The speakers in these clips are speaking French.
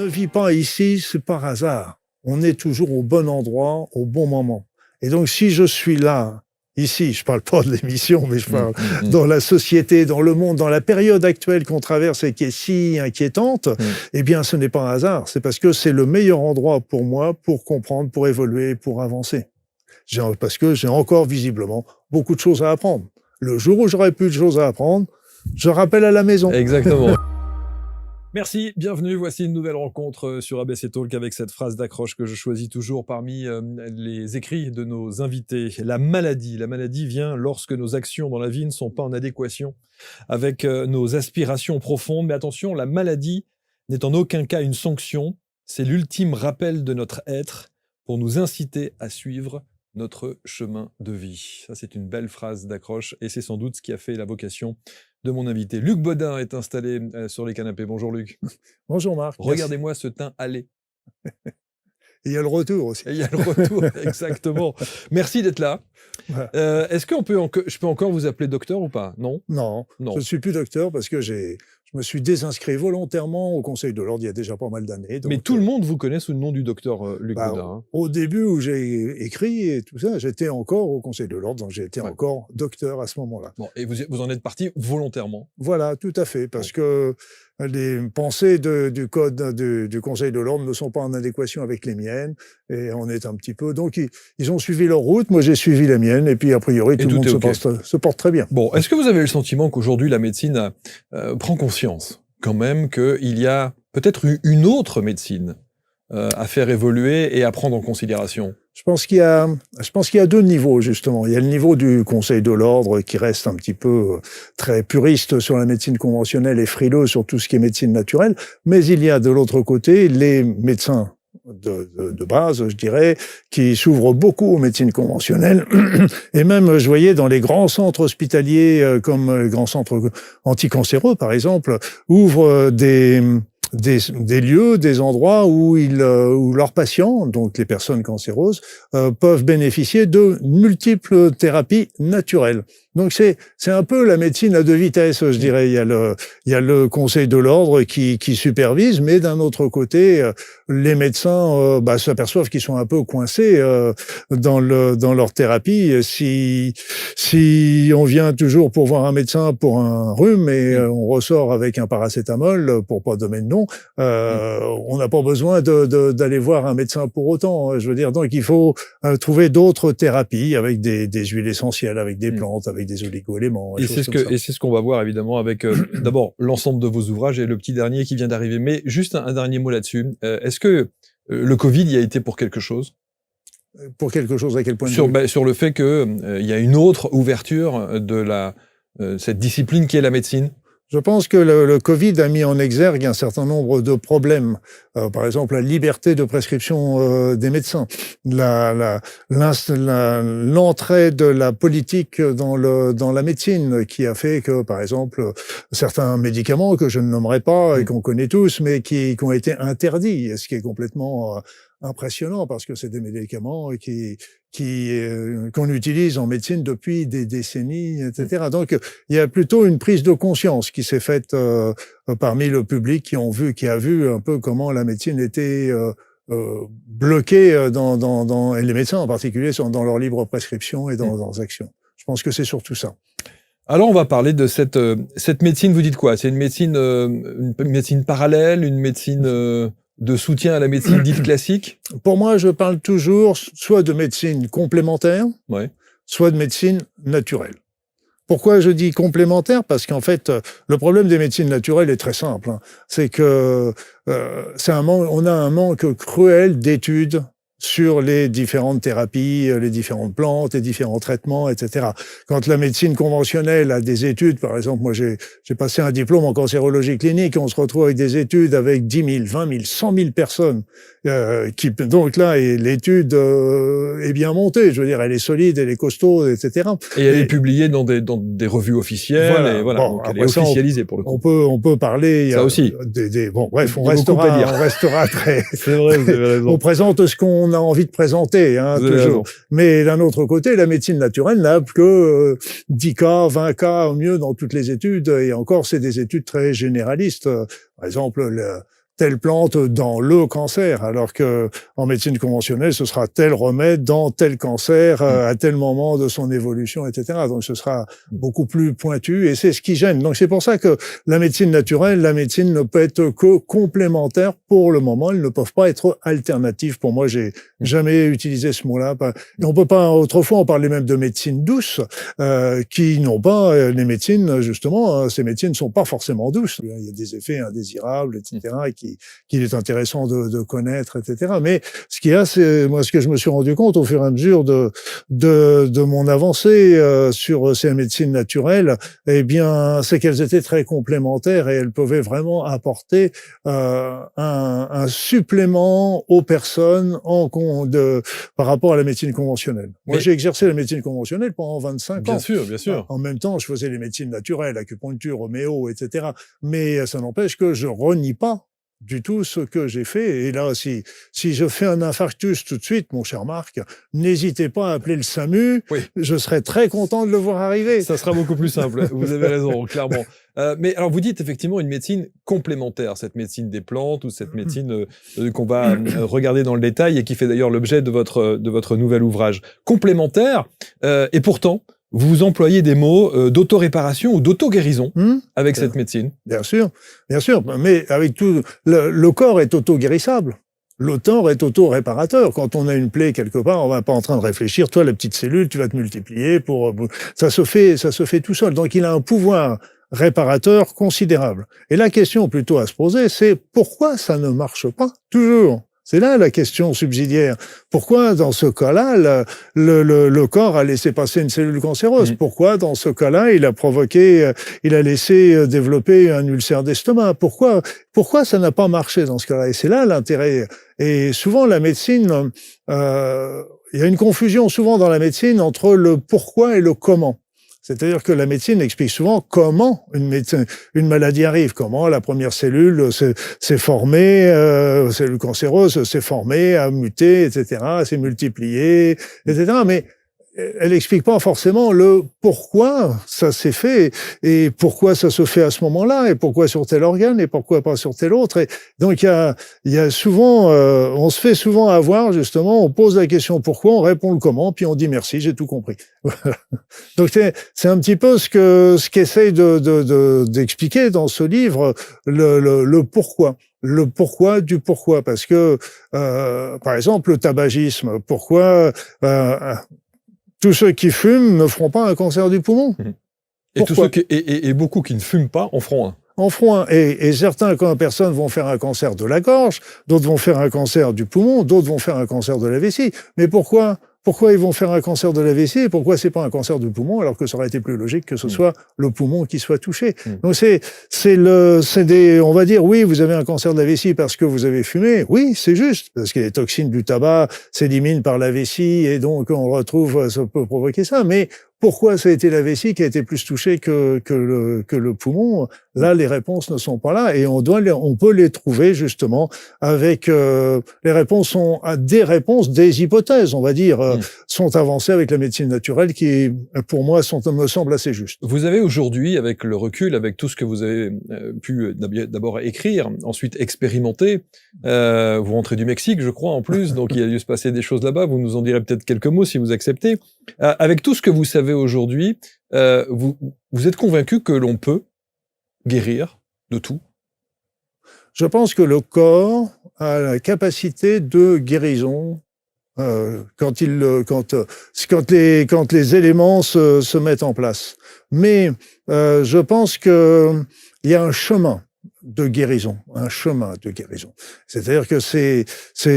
ne vit pas ici, c'est par hasard. On est toujours au bon endroit, au bon moment. Et donc, si je suis là, ici, je parle pas de l'émission, mais je parle dans la société, dans le monde, dans la période actuelle qu'on traverse et qui est si inquiétante, eh bien, ce n'est pas un hasard. C'est parce que c'est le meilleur endroit pour moi, pour comprendre, pour évoluer, pour avancer. Parce que j'ai encore visiblement beaucoup de choses à apprendre. Le jour où j'aurai plus de choses à apprendre, je rappelle à la maison. Exactement. Merci, bienvenue. Voici une nouvelle rencontre sur ABC Talk avec cette phrase d'accroche que je choisis toujours parmi les écrits de nos invités. La maladie vient lorsque nos actions dans la vie ne sont pas en adéquation avec nos aspirations profondes. Mais attention, la maladie n'est en aucun cas une sanction. C'est l'ultime rappel de notre être pour nous inciter à suivre notre chemin de vie. Ça, c'est une belle phrase d'accroche et c'est sans doute ce qui a fait la vocation de mon invité. Luc Bodin est installé sur les canapés. Bonjour Luc. Bonjour Marc. Regardez-moi ce teint hâlé. Et il y a le retour aussi. Et il y a le retour, exactement. Merci d'être là. Voilà. Est-ce que je peux encore vous appeler docteur ou pas? Non. Non, je ne suis plus docteur parce que je me suis désinscrit volontairement au Conseil de l'Ordre il y a déjà pas mal d'années. Mais tout le monde vous connaît sous le nom du docteur Luc Bodin. Hein. Au début où j'ai écrit et tout ça, j'étais encore au Conseil de l'Ordre, donc j'étais encore docteur à ce moment-là. Bon, et vous en êtes parti volontairement? Voilà, tout à fait, parce que les pensées du code du Conseil de l'Ordre ne sont pas en adéquation avec les miennes, et on est un petit peu... Donc, ils ont suivi leur route, moi j'ai suivi la mienne, et puis a priori, tout le monde se porte très bien. Bon, est-ce que vous avez le sentiment qu'aujourd'hui, la médecine prend conscience, quand même, qu'il y a peut-être une autre médecine à faire évoluer et à prendre en considération? Je pense qu'il y a deux niveaux, justement. Il y a le niveau du Conseil de l'Ordre qui reste un petit peu très puriste sur la médecine conventionnelle et frileux sur tout ce qui est médecine naturelle. Mais il y a de l'autre côté les médecins de base, je dirais, qui s'ouvrent beaucoup aux médecines conventionnelles. Et même, je voyais dans les grands centres hospitaliers, comme les grands centres anticancéreux, par exemple, ouvrent des lieux, des endroits où leurs patients, donc les personnes cancéreuses, peuvent bénéficier de multiples thérapies naturelles. Donc c'est un peu la médecine à deux vitesses, je dirais. Il y a le Conseil de l'Ordre qui supervise, mais d'un autre côté, les médecins s'aperçoivent qu'ils sont un peu coincés dans leur thérapie. Si on vient toujours pour voir un médecin pour un rhume et on ressort avec un paracétamol, pour pas donner de nom, on n'a pas besoin d'aller voir un médecin pour autant. Je veux dire, donc il faut trouver d'autres thérapies avec des huiles essentielles, avec des plantes, avec des oligo-éléments. Et c'est ce qu'on va voir évidemment avec d'abord l'ensemble de vos ouvrages et le petit dernier qui vient d'arriver. Mais juste un dernier mot là-dessus. Est-ce que le Covid y a été pour quelque chose? Pour quelque chose à quel point de vue? Sur le fait que il y a une autre ouverture de cette discipline qui est la médecine. Je pense que le Covid a mis en exergue un certain nombre de problèmes. Par exemple, la liberté de prescription des médecins, l'entrée de la politique dans la médecine, qui a fait que, par exemple, certains médicaments que je ne nommerai pas et qu'on connaît tous, mais qui ont été interdits, ce qui est complètement impressionnant parce que c'est des médicaments qu'on utilise en médecine depuis des décennies, etc. Donc, il y a plutôt une prise de conscience qui s'est faite parmi le public qui a vu un peu comment la médecine était bloquée et les médecins en particulier sont dans leur libre prescription et dans leurs actions. Je pense que c'est surtout ça. Alors, on va parler de cette médecine. Vous dites quoi? C'est une médecine parallèle, une médecine de soutien à la médecine dite classique? Pour moi, je parle toujours soit de médecine complémentaire, soit de médecine naturelle. Pourquoi je dis complémentaire? Parce qu'en fait, le problème des médecines naturelles est très simple. C'est que on a un manque cruel d'études sur les différentes thérapies, les différentes plantes, les différents traitements, etc. Quand la médecine conventionnelle a des études, par exemple, moi j'ai passé un diplôme en cancérologie clinique, et on se retrouve avec des études avec 10 000, 20 000, 100 000 personnes, donc là, l'étude est bien montée, je veux dire, elle est solide, elle est costaud, etc. Et elle est publiée dans des revues officielles, voilà. Et voilà, bon, donc elle est officialisée pour le coup. On peut parler... Ça aussi. Bon, bref, on restera très... C'est vrai, vous avez raison. On présente ce qu'on a envie de présenter, toujours. Mais d'un autre côté, la médecine naturelle n'a que 10 cas, 20 cas au mieux dans toutes les études, et encore, c'est des études très généralistes. Par exemple, telle plante dans le cancer, alors que en médecine conventionnelle, ce sera tel remède dans tel cancer à tel moment de son évolution, etc. Donc ce sera beaucoup plus pointu et c'est ce qui gêne. Donc c'est pour ça que la médecine naturelle, la médecine ne peut être que complémentaire pour le moment. Elles ne peuvent pas être alternatives. Pour moi, j'ai jamais utilisé ce mot-là. Et on peut pas. Autrefois, on parlait même de médecine douce, qui n'ont pas les médecines justement. Ces médecines ne sont pas forcément douces. Il y a des effets indésirables, etc. Et qu'il est intéressant de connaître, etc. Mais ce qu'il y a, c'est moi ce que je me suis rendu compte au fur et à mesure de mon avancée sur ces médecines naturelles, eh bien, c'est qu'elles étaient très complémentaires et elles pouvaient vraiment apporter un supplément aux personnes par rapport à la médecine conventionnelle. Moi, j'ai exercé la médecine conventionnelle pendant 25 ans. Bien sûr, bien sûr. En même temps, je faisais les médecines naturelles, acupuncture, homéo, etc. Mais ça n'empêche que je renie pas du tout ce que j'ai fait. Et là, si je fais un infarctus tout de suite, mon cher Marc, n'hésitez pas à appeler le SAMU. Oui. Je serai très content de le voir arriver. Ça sera beaucoup plus simple. Vous avez raison, clairement. Mais alors, vous dites effectivement une médecine complémentaire, cette médecine des plantes ou cette médecine qu'on va regarder dans le détail et qui fait d'ailleurs l'objet de votre nouvel ouvrage. Complémentaire, et pourtant, vous employez des mots d'auto-réparation ou d'auto-guérison avec cette médecine. Bien sûr, mais avec tout, le corps est auto-guérissable. Le corps est auto-réparateur. Quand on a une plaie quelque part, on va pas en train de réfléchir. Toi, la petite cellule, tu vas te multiplier ça se fait tout seul. Donc, il a un pouvoir réparateur considérable. Et la question plutôt à se poser, c'est pourquoi ça ne marche pas toujours? C'est là la question subsidiaire. Pourquoi, dans ce cas-là, le corps a laissé passer une cellule cancéreuse? Pourquoi, dans ce cas-là, il a laissé développer un ulcère d'estomac? Pourquoi ça n'a pas marché dans ce cas-là? Et c'est là l'intérêt. Et souvent, la médecine, il y a une confusion souvent dans la médecine entre le pourquoi et le comment. C'est-à-dire que la médecine explique souvent comment une maladie arrive, comment la première cellule s'est formée, cellule cancéreuse s'est formée, a muté, etc., s'est multipliée, etc. Mais elle explique pas forcément le pourquoi ça s'est fait et pourquoi ça se fait à ce moment-là et pourquoi sur tel organe et pourquoi pas sur tel autre. Et donc il y a souvent, on se fait souvent avoir justement, on pose la question pourquoi, on répond le comment, puis on dit merci, j'ai tout compris. Donc c'est un petit peu ce qu'essaye d'expliquer dans ce livre le pourquoi. Le pourquoi du pourquoi, parce que par exemple le tabagisme, pourquoi tous ceux qui fument ne feront pas un cancer du poumon. Et beaucoup qui ne fument pas en feront un. En feront un. Et certaines personnes vont faire un cancer de la gorge, d'autres vont faire un cancer du poumon, d'autres vont faire un cancer de la vessie. Mais pourquoi ils vont faire un cancer de la vessie et pourquoi c'est pas un cancer du poumon alors que ça aurait été plus logique que ce soit le poumon qui soit touché. Donc on va dire oui, vous avez un cancer de la vessie parce que vous avez fumé. Oui, c'est juste parce que les toxines du tabac s'éliminent par la vessie et donc ça peut provoquer ça. Mais pourquoi ça a été la vessie qui a été plus touchée que le poumon? Là, les réponses ne sont pas là et on peut les trouver justement avec les réponses sont des hypothèses, on va dire, sont avancées avec la médecine naturelle qui, pour moi, me semblent assez justes. Vous avez aujourd'hui, avec le recul, avec tout ce que vous avez pu d'abord écrire, ensuite expérimenter, vous rentrez du Mexique, je crois, en plus, donc il a dû se passer des choses là-bas. Vous nous en direz peut-être quelques mots si vous acceptez. Avec tout ce que vous savez aujourd'hui, vous êtes convaincu que l'on peut guérir de tout? Je pense que le corps a la capacité de guérison quand les éléments se mettent en place. Mais je pense que il y a un chemin de guérison, C'est-à-dire que c'est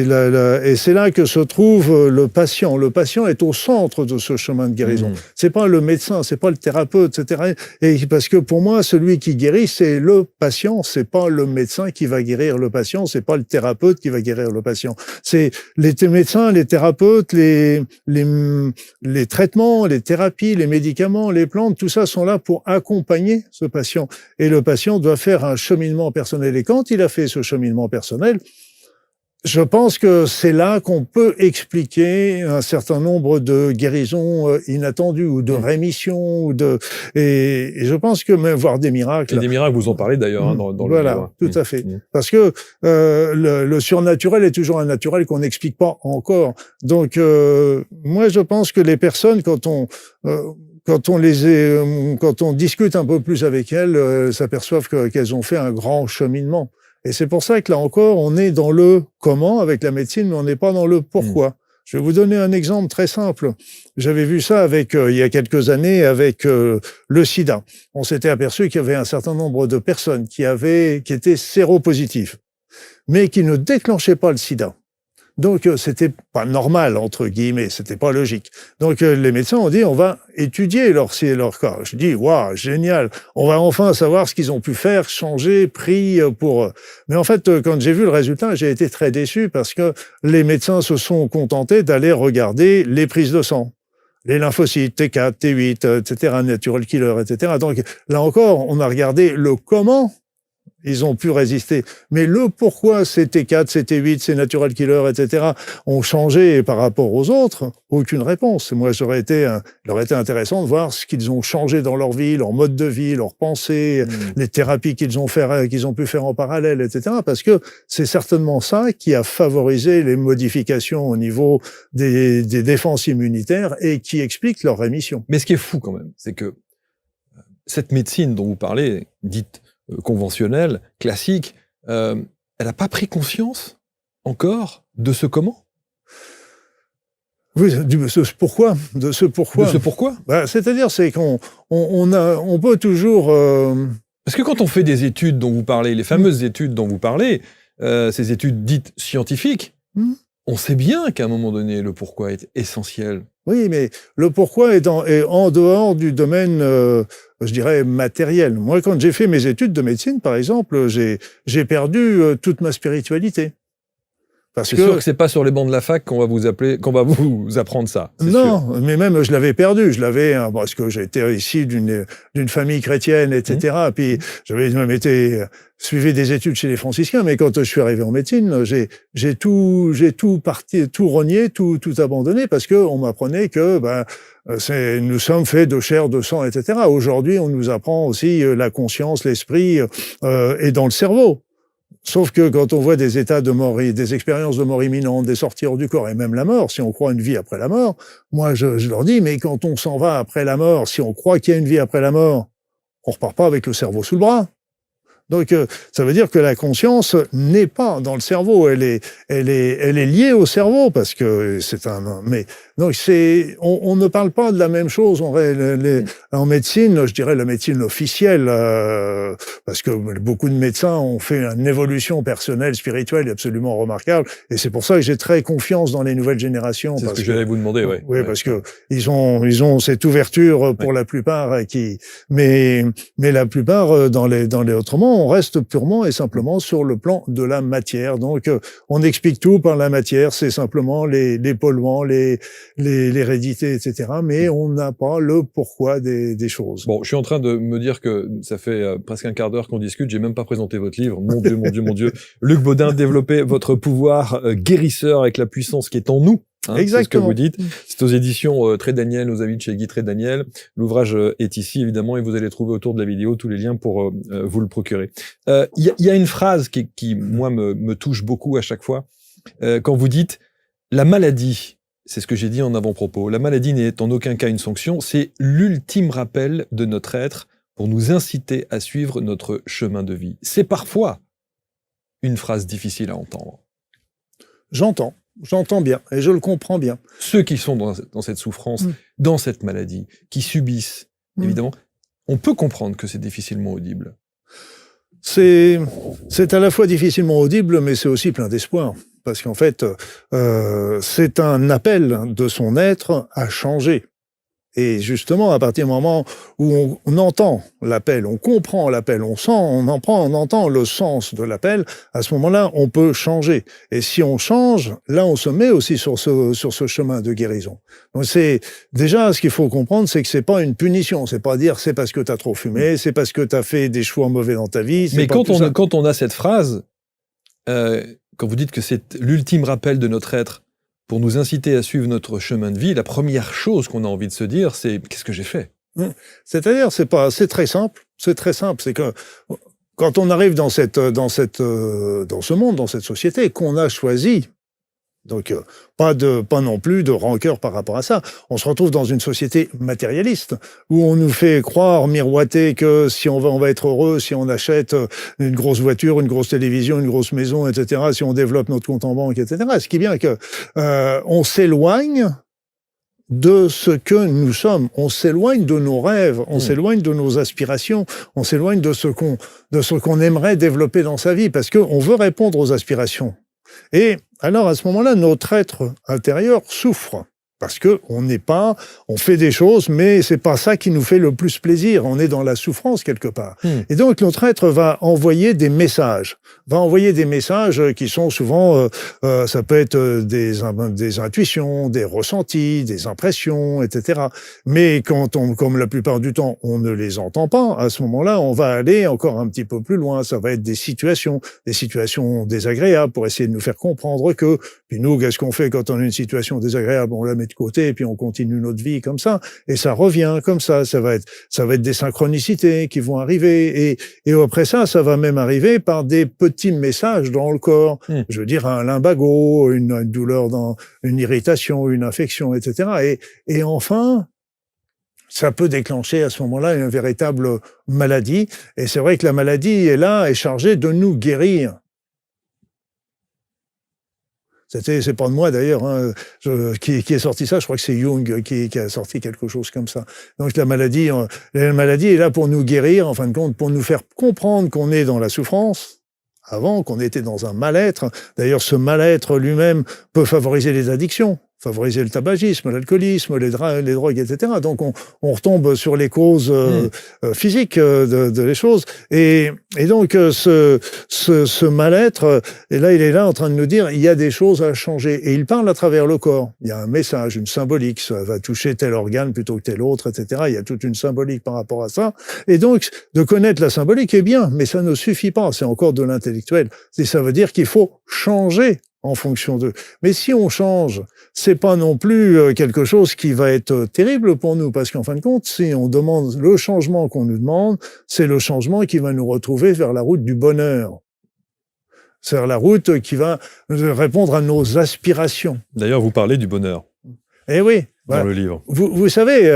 là que se trouve le patient. Le patient est au centre de ce chemin de guérison. C'est pas le médecin, c'est pas le thérapeute, etc. Et parce que pour moi, celui qui guérit, c'est le patient. C'est pas le médecin qui va guérir le patient. C'est pas le thérapeute qui va guérir le patient. C'est les médecins, les thérapeutes, les traitements, les thérapies, les médicaments, les plantes, tout ça sont là pour accompagner ce patient. Et le patient doit faire un cheminement personnel. Et quand il a fait ce cheminement personnel, Je pense que c'est là qu'on peut expliquer un certain nombre de guérisons inattendues ou de rémissions et je pense que même voir des miracles. Et des miracles, vous en parlez d'ailleurs dans le voilà, livre. tout à fait. Parce que le surnaturel est toujours un naturel qu'on n'explique pas encore. Donc moi je pense que les personnes quand on discute un peu plus avec elles, s'aperçoivent qu'elles ont fait un grand cheminement. Et c'est pour ça que là encore, on est dans le comment avec la médecine, mais on n'est pas dans le pourquoi. Je vais vous donner un exemple très simple. J'avais vu ça il y a quelques années avec le sida. On s'était aperçu qu'il y avait un certain nombre de personnes qui étaient séropositives, mais qui ne déclenchaient pas le sida. Donc, c'était pas normal, entre guillemets, c'était pas logique. Donc, les médecins ont dit, on va étudier leur cas. Je dis, waouh, génial, on va enfin savoir ce qu'ils ont pu faire, changer, pris pour... Mais en fait, quand j'ai vu le résultat, j'ai été très déçu parce que les médecins se sont contentés d'aller regarder les prises de sang. Les lymphocytes, T4, T8, etc., natural killer, etc. Donc, là encore, on a regardé le comment ils ont pu résister. Mais le pourquoi ces T4, ces T8, ces natural killers, etc., ont changé par rapport aux autres, aucune réponse. Moi, il aurait été intéressant de voir ce qu'ils ont changé dans leur vie, leur mode de vie, leurs pensées, les thérapies qu'ils ont pu faire en parallèle, etc. Parce que c'est certainement ça qui a favorisé les modifications au niveau des défenses immunitaires et qui explique leur rémission. Mais ce qui est fou quand même, c'est que cette médecine dont vous parlez, dite conventionnelle, classique, elle n'a pas pris conscience encore de ce comment ? Oui, de ce pourquoi. De ce pourquoi ? C'est-à-dire, c'est on peut toujours... Parce que quand on fait des études dont vous parlez, les fameuses études dont vous parlez, ces études dites scientifiques, on sait bien qu'à un moment donné, le pourquoi est essentiel. Oui, mais le pourquoi est en dehors du domaine, je dirais, matériel. Moi, quand j'ai fait mes études de médecine, par exemple, j'ai perdu toute ma spiritualité. C'est sûr que c'est pas sur les bancs de la fac qu'on va vous apprendre ça. Non, sûr. Mais même je l'avais perdu. Je l'avais parce que j'étais issu d'une famille chrétienne, etc. Puis j'avais même suivi des études chez les franciscains. Mais quand je suis arrivé en médecine, j'ai tout renié, tout abandonné parce que on m'apprenait que nous sommes faits de chair, de sang, etc. Aujourd'hui, on nous apprend aussi la conscience, l'esprit est dans le cerveau. Sauf que quand on voit des états de mort, des expériences de mort imminente, des sorties hors du corps et même la mort, si on croit une vie après la mort, moi je leur dis, mais quand on s'en va après la mort, si on croit qu'il y a une vie après la mort, on repart pas avec le cerveau sous le bras. Donc ça veut dire que la conscience n'est pas dans le cerveau, elle est liée au cerveau parce que mais donc on ne parle pas de la même chose en médecine, je dirais la médecine officielle parce que beaucoup de médecins ont fait une évolution personnelle, spirituelle absolument remarquable et c'est pour ça que j'ai très confiance dans les nouvelles générations. C'est ce que j'allais vous demander, oui. Oui, parce que ils ont cette ouverture pour la plupart mais la plupart dans les autrement on reste purement et simplement sur le plan de la matière. Donc, on explique tout par la matière, c'est simplement les polluants, l'hérédité, etc. Mais on n'a pas le pourquoi des choses. Bon, je suis en train de me dire que ça fait presque un quart d'heure qu'on discute, j'ai même pas présenté votre livre. Mon Dieu, mon Dieu, mon Dieu. Luc Baudin, développez votre pouvoir guérisseur avec la puissance qui est en nous. Exactement. C'est ce que vous dites. C'est aux éditions Trait Daniel, aux avis de chez Guy Trait Daniel. L'ouvrage est ici, évidemment, et vous allez trouver autour de la vidéo tous les liens pour vous le procurer. Il y a une phrase qui moi, me touche beaucoup à chaque fois. Quand vous dites « la maladie », c'est ce que j'ai dit en avant-propos, la maladie n'est en aucun cas une sanction, c'est l'ultime rappel de notre être pour nous inciter à suivre notre chemin de vie. C'est parfois une phrase difficile à entendre. J'entends bien, et je le comprends bien. Ceux qui sont dans cette souffrance, dans cette maladie, qui subissent, évidemment, on peut comprendre que c'est difficilement audible. C'est à la fois difficilement audible, mais c'est aussi plein d'espoir. Parce qu'en fait, c'est un appel de son être à changer. Et justement, à partir du moment où on entend l'appel, on comprend l'appel, on entend le sens de l'appel, à ce moment-là, on peut changer. Et si on change, là, on se met aussi sur ce chemin de guérison. Donc c'est déjà ce qu'il faut comprendre, c'est que c'est pas une punition, c'est pas dire c'est parce que t'as trop fumé, c'est parce que t'as fait des choix mauvais dans ta vie. Mais quand on a cette phrase, quand vous dites que c'est l'ultime rappel de notre être pour nous inciter à suivre notre chemin de vie, la première chose qu'on a envie de se dire, c'est « qu'est-ce que j'ai fait ?» C'est-à-dire, c'est très simple. C'est très simple. C'est que quand on arrive dans ce monde, dans cette société qu'on a choisi, donc pas non plus de rancœur par rapport à ça. On se retrouve dans une société matérialiste où on nous fait croire, miroiter que si on va être heureux, si on achète une grosse voiture, une grosse télévision, une grosse maison, etc., si on développe notre compte en banque, etc. Ce qui est bien que on s'éloigne de ce que nous sommes. On s'éloigne de nos rêves, on s'éloigne de nos aspirations, on s'éloigne de ce qu'on aimerait développer dans sa vie, parce qu'on veut répondre aux aspirations. Et alors, à ce moment-là, notre être intérieur souffre. Parce que on fait des choses, mais c'est pas ça qui nous fait le plus plaisir. On est dans la souffrance quelque part. Et donc, notre être va envoyer des messages. Qui sont souvent, ça peut être des intuitions, des ressentis, des impressions, etc. Mais comme la plupart du temps, on ne les entend pas, à ce moment-là, on va aller encore un petit peu plus loin. Ça va être des situations désagréables pour essayer de nous faire comprendre que, puis nous, qu'est-ce qu'on fait quand on a une situation désagréable? On la met de côté et puis on continue notre vie comme ça. Et ça revient comme ça. Ça va être des synchronicités qui vont arriver. Et après ça va même arriver par des petits messages dans le corps. Je veux dire, un lumbago, une douleur une irritation, une infection, etc. Et enfin, ça peut déclencher à ce moment-là une véritable maladie. Et c'est vrai que la maladie est chargée de nous guérir. C'est pas de moi d'ailleurs, qui est sorti ça. Je crois que c'est Jung qui a sorti quelque chose comme ça. Donc la maladie est là pour nous guérir, en fin de compte, pour nous faire comprendre qu'on est dans la souffrance, avant qu'on était dans un mal-être. D'ailleurs, ce mal-être lui-même peut favoriser les addictions, favoriser le tabagisme, l'alcoolisme, les drogues, etc. Donc on retombe sur les causes physiques de les choses. Et donc ce mal-être, et là il est là en train de nous dire il y a des choses à changer. Et il parle à travers le corps. Il y a un message, une symbolique. Ça va toucher tel organe plutôt que tel autre, etc. Il y a toute une symbolique par rapport à ça. Et donc de connaître la symbolique est bien, mais ça ne suffit pas. C'est encore de l'intellectuel. Ça veut dire qu'il faut changer en fonction d'eux. Mais si on change, c'est pas non plus quelque chose qui va être terrible pour nous, parce qu'en fin de compte, si on demande le changement qu'on nous demande, c'est le changement qui va nous retrouver vers la route du bonheur. C'est la route qui va répondre à nos aspirations. D'ailleurs, vous parlez du bonheur. Eh oui. Dans le livre. Vous savez,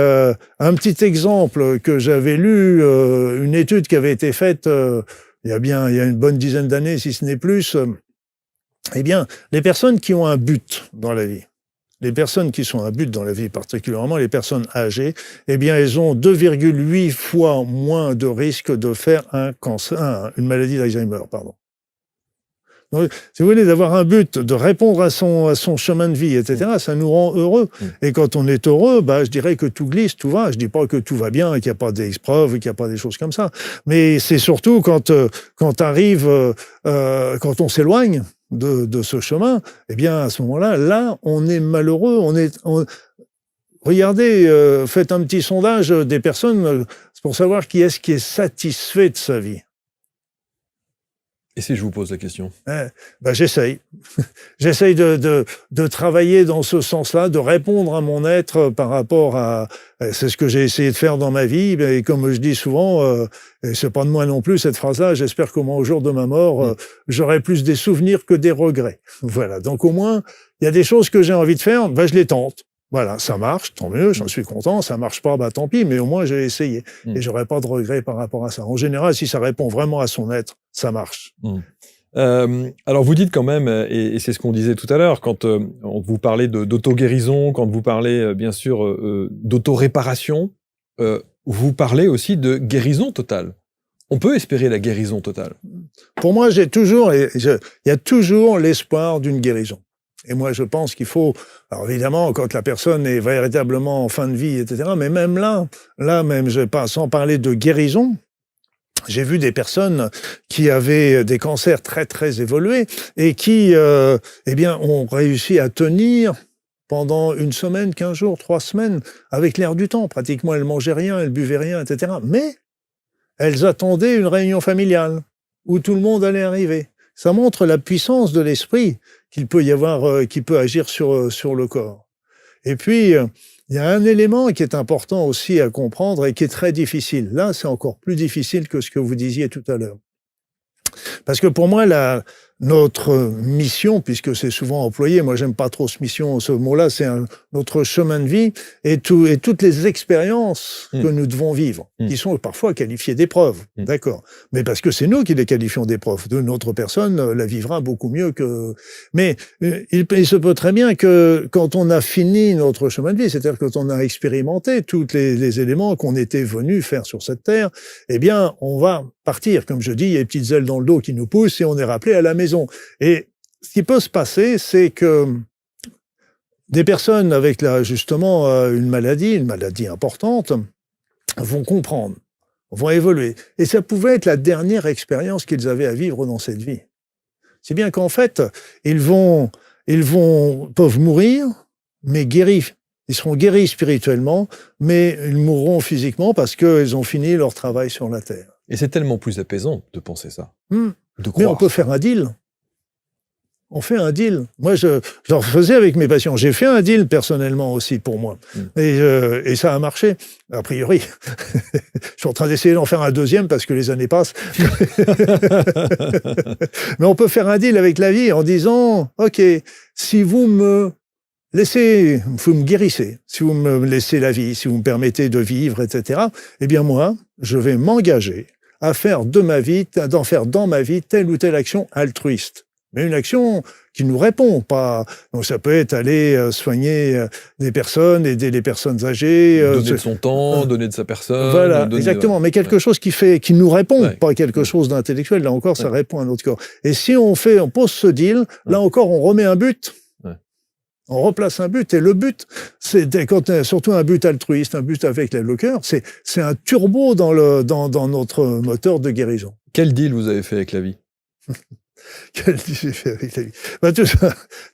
un petit exemple que j'avais lu, une étude qui avait été faite il y a une bonne dizaine d'années, si ce n'est plus. Eh bien, les personnes qui ont un but dans la vie, particulièrement les personnes âgées, eh bien, elles ont 2,8 fois moins de risque de faire un cancer, une maladie d'Alzheimer, pardon. Donc, si vous voulez, d'avoir un but, de répondre à son chemin de vie, etc., ça nous rend heureux. Et quand on est heureux, je dirais que tout glisse, tout va. Je dis pas que tout va bien, qu'il n'y a pas d'épreuves, qu'il n'y a pas des choses comme ça. Mais c'est surtout quand on s'éloigne de ce chemin, eh bien, à ce moment-là, on est malheureux. Regardez, faites un petit sondage des personnes pour savoir qui est satisfait de sa vie. Et si je vous pose la question? J'essaye. J'essaye de travailler dans ce sens-là, de répondre à mon être par rapport à... C'est ce que j'ai essayé de faire dans ma vie. Et comme je dis souvent, et c'est pas de moi non plus cette phrase-là, j'espère qu'au moins au jour de ma mort, j'aurai plus des souvenirs que des regrets. Voilà. Donc au moins, il y a des choses que j'ai envie de faire, je les tente. Voilà, ça marche, tant mieux, j'en suis content. Ça marche pas, tant pis, mais au moins j'ai essayé. Et j'aurai pas de regrets par rapport à ça. En général, si ça répond vraiment à son être, ça marche. Alors vous dites quand même, et c'est ce qu'on disait tout à l'heure, quand vous parlez d'auto-guérison, quand vous parlez bien sûr d'auto-réparation, vous parlez aussi de guérison totale. On peut espérer la guérison totale. Pour moi, il y a toujours l'espoir d'une guérison. Et moi, je pense qu'il faut... Alors évidemment, quand la personne est véritablement en fin de vie, etc., mais même là même, sans parler de guérison, j'ai vu des personnes qui avaient des cancers très, très évolués et qui, ont réussi à tenir pendant 1 semaine, 15 jours, 3 semaines, avec l'air du temps. Pratiquement, elles mangeaient rien, elles buvaient rien, etc. Mais elles attendaient une réunion familiale où tout le monde allait arriver. Ça montre la puissance de l'esprit qu'il peut y avoir, qui peut agir sur le corps. Et puis, il y a un élément qui est important aussi à comprendre et qui est très difficile. Là, c'est encore plus difficile que ce que vous disiez tout à l'heure. Parce que pour moi, notre mission, puisque c'est souvent employé, moi j'aime pas trop ce mot-là, c'est notre chemin de vie et toutes les expériences que nous devons vivre, qui sont parfois qualifiées d'épreuves, d'accord. Mais parce que c'est nous qui les qualifions d'épreuves. De notre personne la vivra beaucoup mieux que... Mais il se peut très bien que quand on a fini notre chemin de vie, c'est-à-dire quand on a expérimenté tous les éléments qu'on était venus faire sur cette terre, eh bien, on va partir. Comme je dis, il y a des petites ailes dans le dos qui nous poussent et on est rappelé à la maison. Et ce qui peut se passer, c'est que des personnes avec justement une maladie importante, vont comprendre, vont évoluer. Et ça pouvait être la dernière expérience qu'ils avaient à vivre dans cette vie. C'est bien qu'en fait, ils peuvent mourir, mais guéris. Ils seront guéris spirituellement, mais ils mourront physiquement parce qu'ils ont fini leur travail sur la terre. Et c'est tellement plus apaisant de penser ça. De croire. Mais on peut faire un deal. On fait un deal. Moi, j'en faisais avec mes patients. J'ai fait un deal personnellement aussi pour moi. Et ça a marché, a priori. Je suis en train d'essayer d'en faire un deuxième parce que les années passent. Mais on peut faire un deal avec la vie en disant, OK, si vous me guérissez, si vous me laissez la vie, si vous me permettez de vivre, etc., eh bien moi, je vais m'engager à faire d'en faire dans ma vie telle ou telle action altruiste. Mais une action qui nous répond, pas. Donc ça peut être aller soigner des personnes, aider les personnes âgées, donner de son temps, donner de sa personne. Voilà, exactement. Mais quelque chose qui nous répond, pas quelque chose d'intellectuel. Là encore, ça répond à notre corps. Et si on pose ce deal, là encore, on remet un but. On replace un but. Et le but, c'est surtout un but altruiste, un but avec le cœur. C'est un turbo dans notre moteur de guérison. Quel deal vous avez fait avec la vie? Quel deal j'ai fait avec la vie?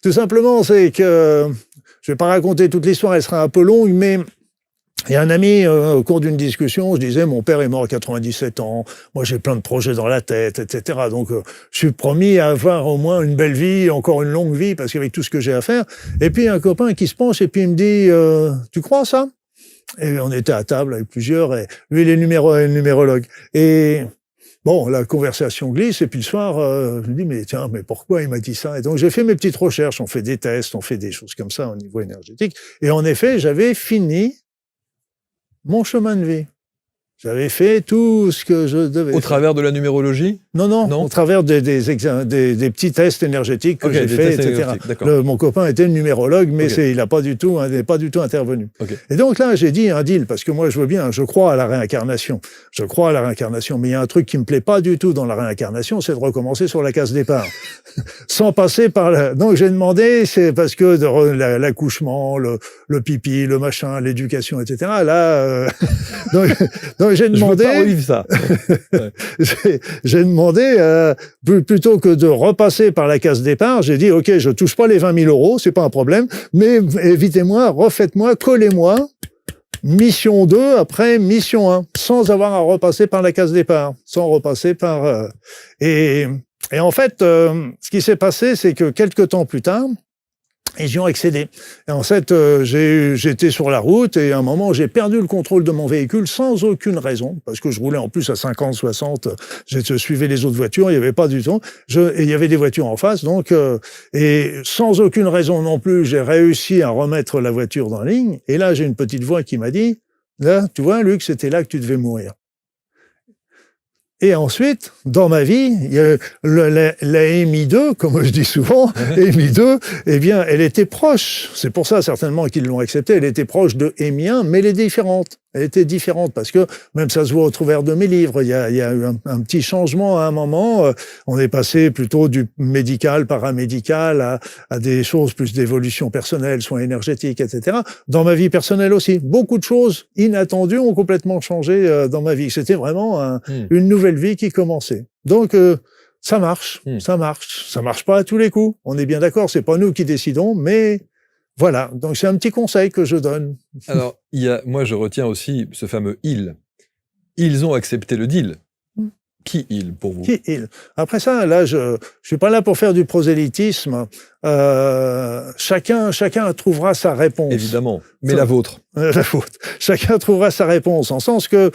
Tout simplement, c'est que je vais pas raconter toute l'histoire, elle sera un peu longue, mais il y a un ami, au cours d'une discussion, je disais, mon père est mort à 97 ans, moi j'ai plein de projets dans la tête, etc. Donc je suis promis à avoir au moins une belle vie, encore une longue vie, parce qu'avec tout ce que j'ai à faire. Et puis un copain qui se penche et puis il me dit, tu crois ça? Et on était à table avec plusieurs, et lui il est numérologue. Et bon, la conversation glisse, et puis le soir, je me dis, mais pourquoi il m'a dit ça? Et donc j'ai fait mes petites recherches, on fait des tests, on fait des choses comme ça au niveau énergétique. Et en effet, j'avais fini mon chemin de vie. J'avais fait tout ce que je devais faire. Au travers de la numérologie? Non, au travers des petits tests énergétiques que j'ai fait, etc. Mon copain était numérologue, mais il n'est pas du tout intervenu. Et donc là, j'ai dit un deal, parce que moi, je veux bien, je crois à la réincarnation. Mais il y a un truc qui me plaît pas du tout dans la réincarnation, c'est de recommencer sur la case départ. Sans passer par Donc j'ai demandé, c'est parce que l'accouchement, le pipi, le machin, l'éducation, etc. Là, donc j'ai demandé. Je veux pas revivre ça. J'ai demandé, plutôt que de repasser par la case départ, j'ai dit, OK, je touche pas les 20 000 €, c'est pas un problème, mais évitez-moi, refaites-moi, collez-moi, mission 2 après mission 1, sans avoir à repasser par la case départ, sans repasser par... Et en fait, ce qui s'est passé, c'est que quelques temps plus tard, ils y ont accédé. Et en fait, j'étais sur la route et à un moment, j'ai perdu le contrôle de mon véhicule sans aucune raison, parce que je roulais en plus à 50, 60, je suivais les autres voitures, il n'y avait pas du tout. Et il y avait des voitures en face, donc, et sans aucune raison non plus, j'ai réussi à remettre la voiture dans la ligne. Et là, j'ai une petite voix qui m'a dit, là, tu vois, Luc, c'était là que tu devais mourir. Et ensuite, dans ma vie, il y a la MI2, comme je dis souvent, MI2, eh bien, elle était proche. C'est pour ça, certainement, qu'ils l'ont acceptée. Elle était proche de MI1, mais elle est différente. Elle était différente parce que, même ça se voit au travers de mes livres, il y a eu un petit changement à un moment. On est passé plutôt du médical, paramédical, à des choses plus d'évolution personnelle, soins énergétiques, etc. Dans ma vie personnelle aussi. Beaucoup de choses inattendues ont complètement changé dans ma vie. C'était vraiment une nouvelle vie qui commençait. Donc, ça marche, ça marche. Ça marche pas à tous les coups. On est bien d'accord, c'est pas nous qui décidons, mais voilà. Donc, c'est un petit conseil que je donne. Alors, moi, je retiens aussi ce fameux « ils ». Ils ont accepté le deal. Qui heal pour vous? Qui heal. Après ça, là, je suis pas là pour faire du prosélytisme. Chacun trouvera sa réponse. Évidemment, mais la vôtre. La vôtre. Chacun trouvera sa réponse, en sens que,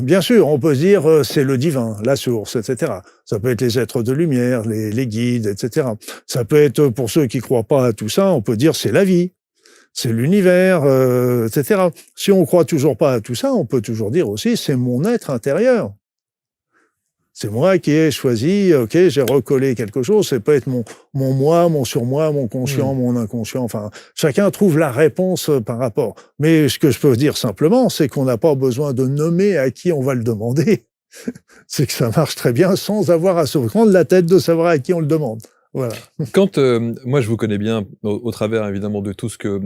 bien sûr, on peut se dire c'est le divin, la source, etc. Ça peut être les êtres de lumière, les guides, etc. Ça peut être, pour ceux qui croient pas à tout ça, on peut dire c'est la vie. C'est l'univers, etc. Si on croit toujours pas à tout ça, on peut toujours dire aussi c'est mon être intérieur. C'est moi qui ai choisi, ok, j'ai recollé quelque chose, c'est peut être mon moi, mon surmoi, mon conscient, mon inconscient, enfin, chacun trouve la réponse par rapport. Mais ce que je peux dire simplement, c'est qu'on n'a pas besoin de nommer à qui on va le demander. C'est que ça marche très bien sans avoir à se prendre la tête de savoir à qui on le demande. Voilà. Quand moi je vous connais bien au travers évidemment de tout ce que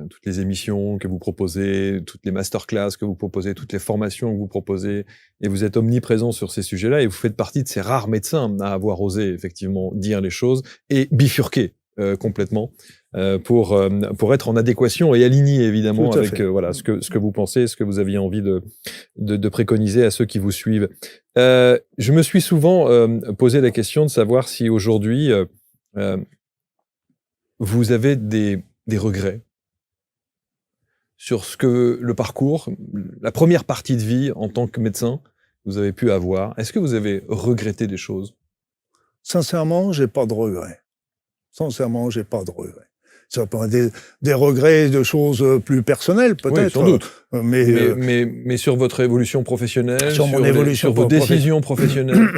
toutes les émissions que vous proposez, toutes les masterclass que vous proposez, toutes les formations que vous proposez, et vous êtes omniprésent sur ces sujets-là, et vous faites partie de ces rares médecins à avoir osé effectivement dire les choses et bifurquer complètement pour être en adéquation et aligné évidemment avec voilà ce que vous pensez, ce que vous aviez envie de préconiser à ceux qui vous suivent. Je me suis souvent posé la question de savoir si aujourd'hui vous avez des regrets sur ce que le parcours, la première partie de vie en tant que médecin, vous avez pu avoir. Est-ce que vous avez regretté des choses? Sincèrement, j'ai pas de regrets. Sincèrement, j'ai pas de regrets. Ça peut être des regrets de choses plus personnelles, peut-être. Oui, sans doute. Mais sur votre évolution professionnelle, sur vos décisions professionnelles.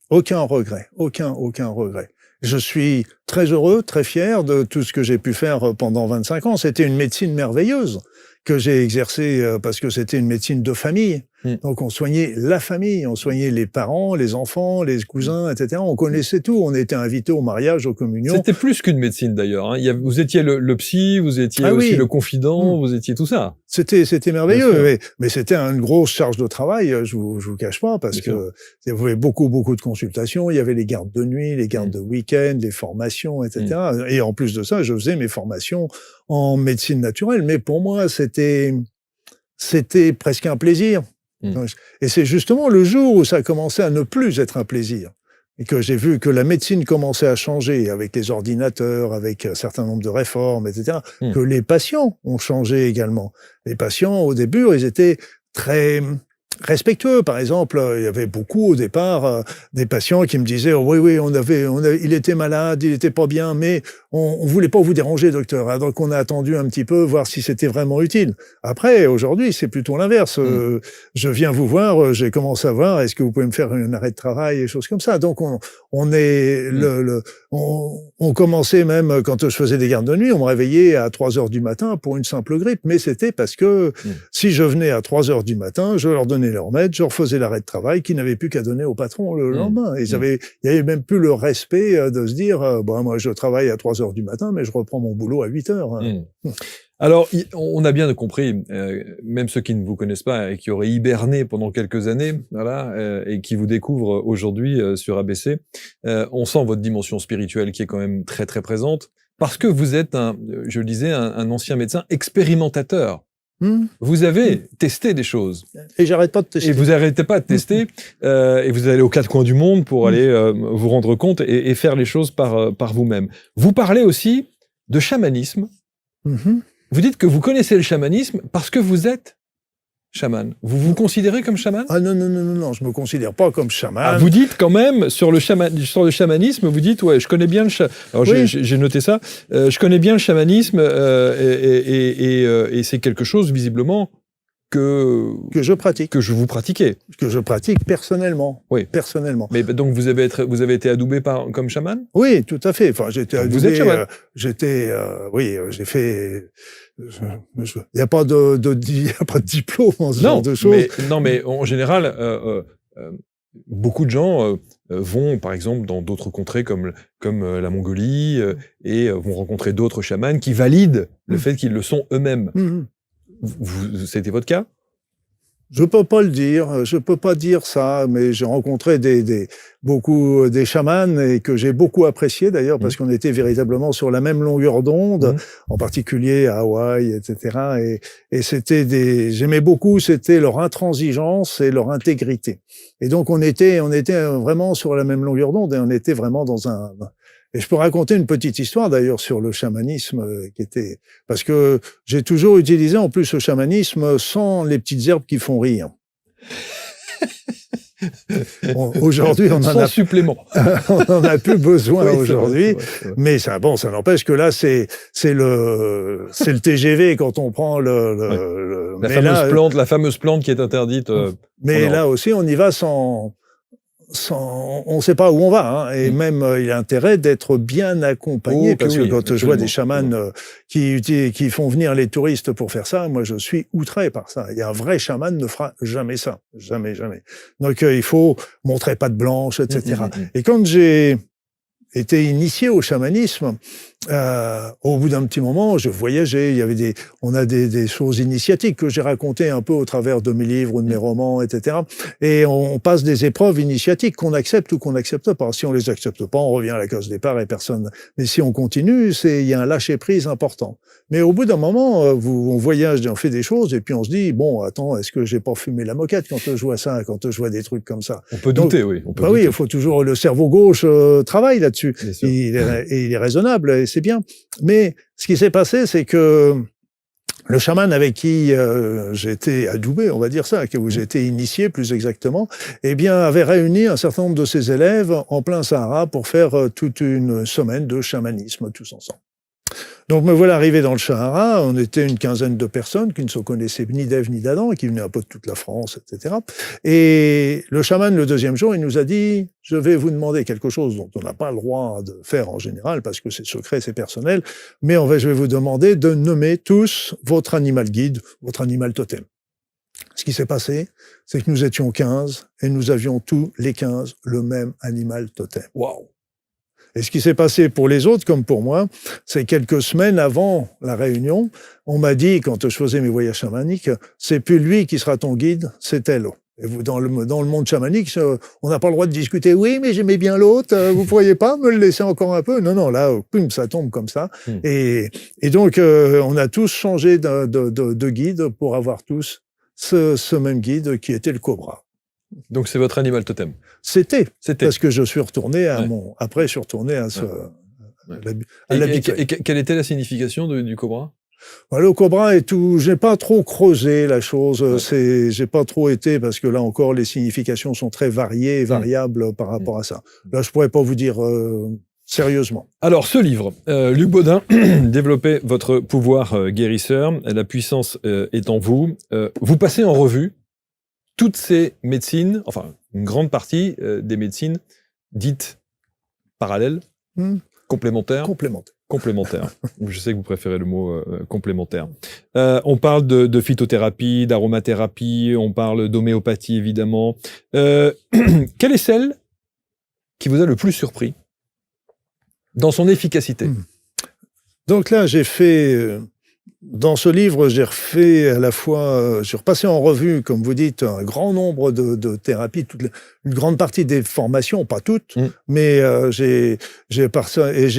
Aucun regret. Aucun regret. Je suis très heureux, très fier de tout ce que j'ai pu faire pendant 25 ans. C'était une médecine merveilleuse que j'ai exercée parce que c'était une médecine de famille. Donc on soignait la famille, on soignait les parents, les enfants, les cousins, etc. On connaissait tout, on était invités au mariage, aux communions. C'était plus qu'une médecine d'ailleurs. Hein. Vous étiez le psy, vous étiez aussi le confident, vous étiez tout ça. C'était merveilleux, mais c'était une grosse charge de travail, je vous cache pas, parce que il y avait beaucoup de consultations, il y avait les gardes de nuit, les gardes de week-end, les formations, etc. Et en plus de ça, je faisais mes formations en médecine naturelle, mais pour moi, c'était presque un plaisir. Et c'est justement le jour où ça a commencé à ne plus être un plaisir et que j'ai vu que la médecine commençait à changer avec les ordinateurs, avec un certain nombre de réformes, etc., que les patients ont changé également. Les patients, au début, ils étaient très respectueux. Par exemple, il y avait beaucoup au départ des patients qui me disaient oui, il était malade, il était pas bien, mais on voulait pas vous déranger, docteur. Hein, donc on a attendu un petit peu voir si c'était vraiment utile. Après, aujourd'hui, c'est plutôt l'inverse. Je viens vous voir, j'ai commencé à voir, est-ce que vous pouvez me faire un arrêt de travail et choses comme ça. Donc on commençait même quand je faisais des gardes de nuit, on me réveillait à 3h du matin pour une simple grippe, mais c'était parce que si je venais à 3h du matin, je leur donnais leur remède, je refaisais l'arrêt de travail qu'ils n'avaient plus qu'à donner au patron le lendemain. Et il y avait même plus le respect de se dire moi je travaille à 3h du matin, mais je reprends mon boulot à 8h. Alors, on a bien compris, même ceux qui ne vous connaissent pas et qui auraient hiberné pendant quelques années, voilà, et qui vous découvrent aujourd'hui sur ABC, on sent votre dimension spirituelle qui est quand même très très présente, parce que vous êtes je le disais, un ancien médecin expérimentateur. Vous avez testé des choses. Et j'arrête pas de tester. Et vous n'arrêtez pas de tester, et vous allez aux quatre coins du monde pour aller vous rendre compte et faire les choses par vous-même. Vous parlez aussi de chamanisme. Vous dites que vous connaissez le chamanisme parce que vous êtes chaman. Vous vous considérez comme chaman? Ah non, je me considère pas comme chaman. Ah, vous dites quand même, sur le chamanisme, vous dites, ouais, je connais bien Alors j'ai noté ça, je connais bien le chamanisme, et c'est quelque chose, visiblement, que je pratique. Que vous pratiquez. Que je pratique personnellement. Oui. Personnellement. Mais donc, vous avez été adoubé comme chaman? Oui, tout à fait. Enfin, j'étais adoubé. Vous êtes chaman? J'ai fait... Il n'y a pas de diplôme en ce genre de choses. Mais en général, beaucoup de gens vont, par exemple, dans d'autres contrées comme la Mongolie, et vont rencontrer d'autres chamans qui valident le fait qu'ils le sont eux-mêmes. C'était votre cas? Je peux pas le dire, je peux pas dire ça, mais j'ai rencontré beaucoup des chamans et que j'ai beaucoup apprécié d'ailleurs parce qu'on était véritablement sur la même longueur d'onde, en particulier à Hawaï, etc. Et j'aimais beaucoup, c'était leur intransigeance et leur intégrité. Et donc on était vraiment sur la même longueur d'onde et on était vraiment et je peux raconter une petite histoire d'ailleurs sur le chamanisme parce que j'ai toujours utilisé en plus le chamanisme sans les petites herbes qui font rire. Aujourd'hui, on en a supplément. On en a plus besoin aujourd'hui, mais ça n'empêche que là, c'est le TGV quand on prend la fameuse plante qui est interdite. Mais là aussi, on y va on ne sait pas où on va, hein, et même il y a intérêt d'être bien accompagné parce que quand je vois des chamans qui font venir les touristes pour faire ça, moi je suis outré par ça. Il y a un vrai chaman ne fera jamais ça, jamais. Donc il faut montrer patte blanche, etc. Et quand j'ai été initié au chamanisme, au bout d'un petit moment, je voyageais, on a des choses initiatiques que j'ai racontées un peu au travers de mes livres ou de mes romans, etc. Et on passe des épreuves initiatiques qu'on accepte ou qu'on n'accepte pas. Si on les accepte pas, on revient à la case départ et personne. Mais si on continue, il y a un lâcher-prise important. Mais au bout d'un moment, on voyage, on fait des choses et puis on se dit, bon, attends, est-ce que j'ai pas fumé la moquette quand je vois ça, quand je vois des trucs comme ça? On peut douter, oui. Oui, il faut toujours, le cerveau gauche travaille là-dessus. Il est raisonnable, et c'est bien. Mais ce qui s'est passé, c'est que le chaman avec qui j'ai été adoubé, on va dire ça, où j'ai été initié plus exactement, eh bien, avait réuni un certain nombre de ses élèves en plein Sahara pour faire toute une semaine de chamanisme tous ensemble. Donc me voilà arrivé dans le Sahara, on était une quinzaine de personnes qui ne se connaissaient ni d'Ève ni d'Adam, et qui venaient un peu de toute la France, etc. Et le chaman, le deuxième jour, il nous a dit « Je vais vous demander quelque chose dont on n'a pas le droit de faire en général, parce que c'est secret, c'est personnel, mais je vais vous demander de nommer tous votre animal guide, votre animal totem. » Ce qui s'est passé, c'est que nous étions 15, et nous avions tous les 15 le même animal totem. Waouh! Et ce qui s'est passé pour les autres, comme pour moi, c'est quelques semaines avant la réunion, on m'a dit, quand je faisais mes voyages chamaniques, c'est plus lui qui sera ton guide, c'est elle. Et vous, dans le monde chamanique, on n'a pas le droit de discuter. Oui, mais j'aimais bien l'autre, vous pourriez pas me le laisser encore un peu? Non, là, pum, ça tombe comme ça. Et donc, on a tous changé de guide pour avoir tous ce même guide qui était le cobra. Donc c'est votre animal totem. C'était. Parce que je suis retourné après, je suis retourné à l'habituel. Et quelle était la signification du cobra? Le cobra est tout. J'ai pas trop creusé la chose. J'ai pas trop été parce que là encore les significations sont très variées et variables par rapport à ça. Là, je pourrais pas vous dire sérieusement. Alors, ce livre, Luc Baudin, Développer votre pouvoir guérisseur, la puissance est en vous. Vous passez en revue toutes ces médecines, enfin une grande partie des médecines dites parallèles, complémentaires. Complémentaires. Je sais que vous préférez le mot complémentaire. On parle de phytothérapie, d'aromathérapie, on parle d'homéopathie évidemment. Quelle est celle qui vous a le plus surpris dans son efficacité? Donc là, j'ai fait... Dans ce livre, j'ai refait à la fois, j'ai repassé en revue, comme vous dites, un grand nombre de thérapies, une grande partie des formations, pas toutes, mais j'ai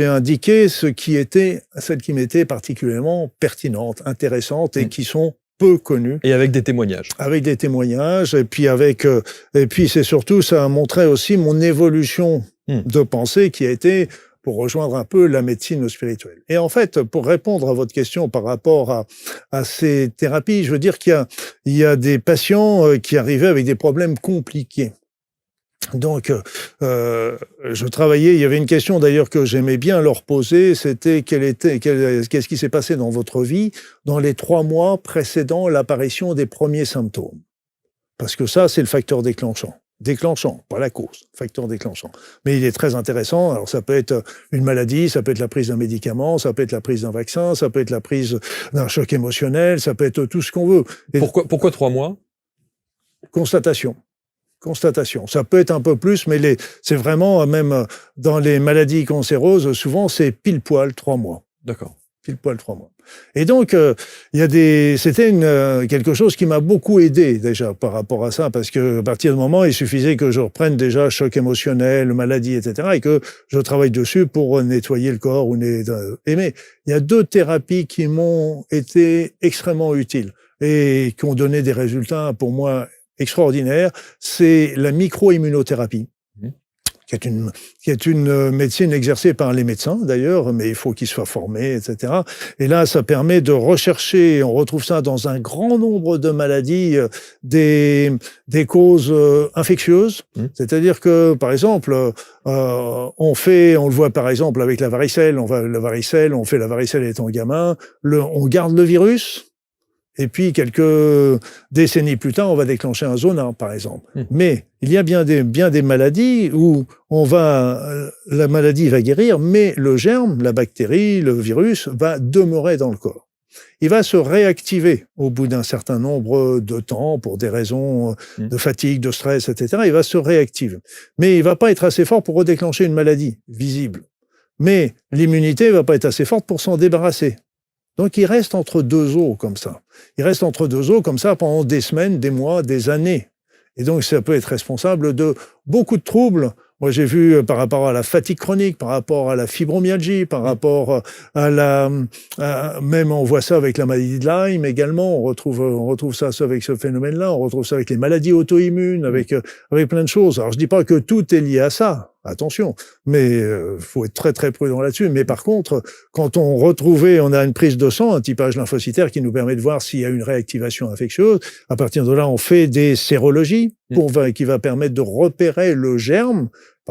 indiqué celles qui m'étaient particulièrement pertinentes, intéressantes et qui sont peu connues. Et avec des témoignages. Avec des témoignages, et puis c'est surtout, ça montrait aussi mon évolution de pensée qui a été pour rejoindre un peu la médecine spirituelle. Et en fait, pour répondre à votre question par rapport à ces thérapies, je veux dire qu'il y a des patients qui arrivaient avec des problèmes compliqués. Donc, je travaillais, il y avait une question d'ailleurs que j'aimais bien leur poser, c'était qu'est-ce qui s'est passé dans votre vie dans les 3 mois précédant l'apparition des premiers symptômes? Parce que ça, c'est le facteur déclenchant. Déclenchant, pas la cause, facteur déclenchant. Mais il est très intéressant. Alors, ça peut être une maladie, ça peut être la prise d'un médicament, ça peut être la prise d'un vaccin, ça peut être la prise d'un choc émotionnel, ça peut être tout ce qu'on veut. Et pourquoi 3 mois? Constatation. Ça peut être un peu plus, mais c'est vraiment, même dans les maladies cancéreuses, souvent, c'est pile poil 3 mois. D'accord. pile poil 3 mois. Et donc, c'était quelque chose qui m'a beaucoup aidé déjà par rapport à ça, parce que à partir du moment, il suffisait que je reprenne déjà choc émotionnel, maladie, etc., et que je travaille dessus pour nettoyer le corps. Mais il y a 2 thérapies qui m'ont été extrêmement utiles et qui ont donné des résultats pour moi extraordinaires. C'est la micro-immunothérapie, qui est une médecine exercée par les médecins d'ailleurs, mais il faut qu'ils soient formés, etc. Et là, ça permet de rechercher, on retrouve ça dans un grand nombre de maladies, des causes infectieuses. C'est-à-dire que, par exemple, on le voit par exemple avec la varicelle, on fait la varicelle étant gamin, on garde le virus. Et puis, quelques décennies plus tard, on va déclencher un zona, par exemple. Mais il y a bien des maladies où la maladie va guérir, mais le germe, la bactérie, le virus, va demeurer dans le corps. Il va se réactiver au bout d'un certain nombre de temps, pour des raisons de fatigue, de stress, etc. Il va se réactiver. Mais il va pas être assez fort pour redéclencher une maladie visible. Mais l'immunité va pas être assez forte pour s'en débarrasser. Donc, il reste entre 2 eaux comme ça. Il reste entre 2 eaux comme ça pendant des semaines, des mois, des années. Et donc, ça peut être responsable de beaucoup de troubles. Moi, j'ai vu par rapport à la fatigue chronique, par rapport à la fibromyalgie, par rapport même on voit ça avec la maladie de Lyme également. On retrouve ça avec ce phénomène-là. On retrouve ça avec les maladies auto-immunes, avec plein de choses. Alors, je dis pas que tout est lié à ça. Attention, mais faut être très très prudent là-dessus. Mais par contre, quand on a une prise de sang, un typage lymphocytaire qui nous permet de voir s'il y a une réactivation infectieuse. À partir de là, on fait des sérologies qui va permettre de repérer le germe.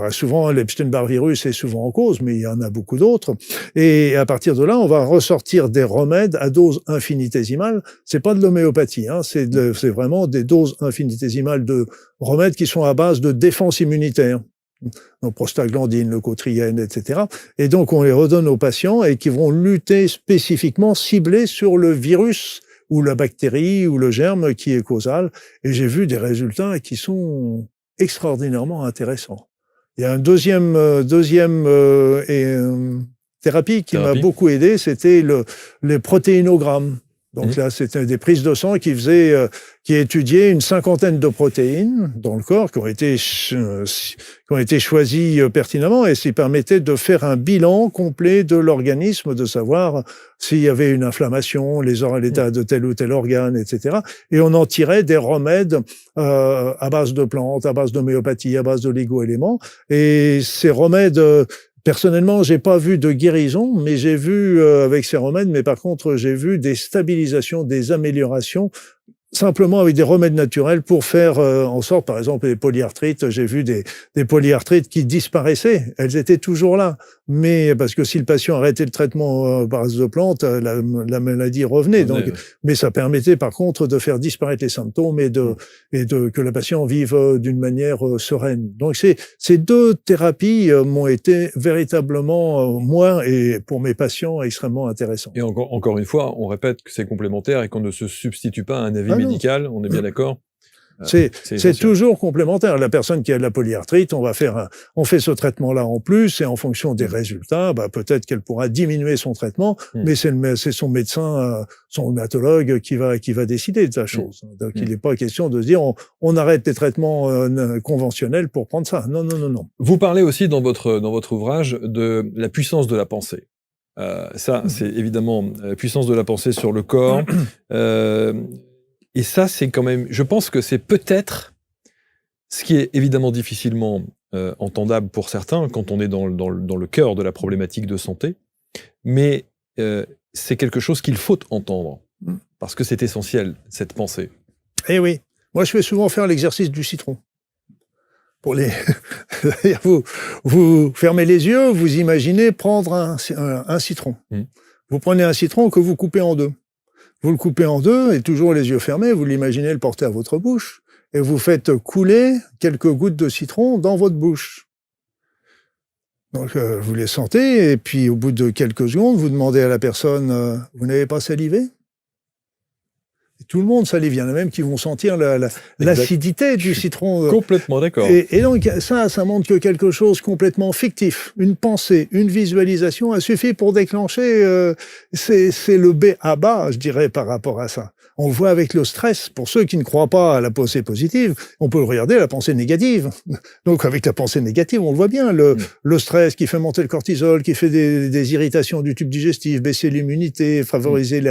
Souvent, l'Epstein-Barr virus est souvent en cause, mais il y en a beaucoup d'autres. Et à partir de là, on va ressortir des remèdes à dose infinitésimale. C'est pas de l'homéopathie, c'est vraiment des doses infinitésimales de remèdes qui sont à base de défense immunitaire. Donc prostaglandine, leucotriène, etc. Et donc, on les redonne aux patients et qui vont lutter spécifiquement, ciblés sur le virus ou la bactérie ou le germe qui est causal. Et j'ai vu des résultats qui sont extraordinairement intéressants. Il y a un deuxième thérapie qui m'a beaucoup aidé, c'était les protéinogrammes. Donc là, c'était des prises de sang qui étudiaient une 50aine de protéines dans le corps qui ont été choisies pertinemment et qui permettaient de faire un bilan complet de l'organisme, de savoir s'il y avait une inflammation, l'état de tel ou tel organe, etc. Et on en tirait des remèdes à base de plantes, à base d'homéopathie, à base d'oligo-éléments. Et ces remèdes... Personnellement, j'ai pas vu de guérison, mais j'ai vu avec ces remèdes, mais par contre, j'ai vu des stabilisations, des améliorations, simplement avec des remèdes naturels pour faire en sorte, par exemple, les polyarthrites, j'ai vu des polyarthrites qui disparaissaient. Elles étaient toujours là. Mais parce que si le patient arrêtait le traitement par base de plantes, la maladie revenait. Donc, mais ça permettait par contre de faire disparaître les symptômes et que le patient vive d'une manière sereine. Donc ces 2 thérapies m'ont été véritablement, moi et pour mes patients, extrêmement intéressantes. Et encore une fois, on répète que c'est complémentaire et qu'on ne se substitue pas à un avis médical, on est bien d'accord ? C'est toujours complémentaire. La personne qui a de la polyarthrite, on fait ce traitement-là en plus, et en fonction des résultats, peut-être qu'elle pourra diminuer son traitement, mais c'est son médecin, son rhumatologue qui va décider de la chose. Donc, il n'est pas question de se dire, on arrête les traitements conventionnels pour prendre ça. Non. Vous parlez aussi dans votre ouvrage de la puissance de la pensée. C'est évidemment la puissance de la pensée sur le corps. Et ça, c'est quand même... Je pense que c'est peut-être ce qui est évidemment difficilement entendable pour certains quand on est dans le cœur de la problématique de santé, mais c'est quelque chose qu'il faut entendre, parce que c'est essentiel, cette pensée. Eh oui. Moi, je fais souvent faire l'exercice du citron. Vous fermez les yeux, vous imaginez prendre un citron. Vous prenez un citron que vous coupez en 2. Vous le coupez en 2 et toujours les yeux fermés, vous l'imaginez le porter à votre bouche et vous faites couler quelques gouttes de citron dans votre bouche. Donc vous les sentez et puis au bout de quelques secondes, vous demandez à la personne « Vous n'avez pas salivé ?» Tout le monde salive. Il y en a même qui vont sentir l'acidité du citron. Complètement d'accord. Et donc, ça montre que quelque chose complètement fictif, une pensée, une visualisation, a suffi pour déclencher, c'est le B à bas, je dirais, par rapport à ça. On le voit avec le stress. Pour ceux qui ne croient pas à la pensée positive, on peut regarder la pensée négative. Donc, avec la pensée négative, on le voit bien. Le stress qui fait monter le cortisol, qui fait des irritations du tube digestif, baisser l'immunité, favoriser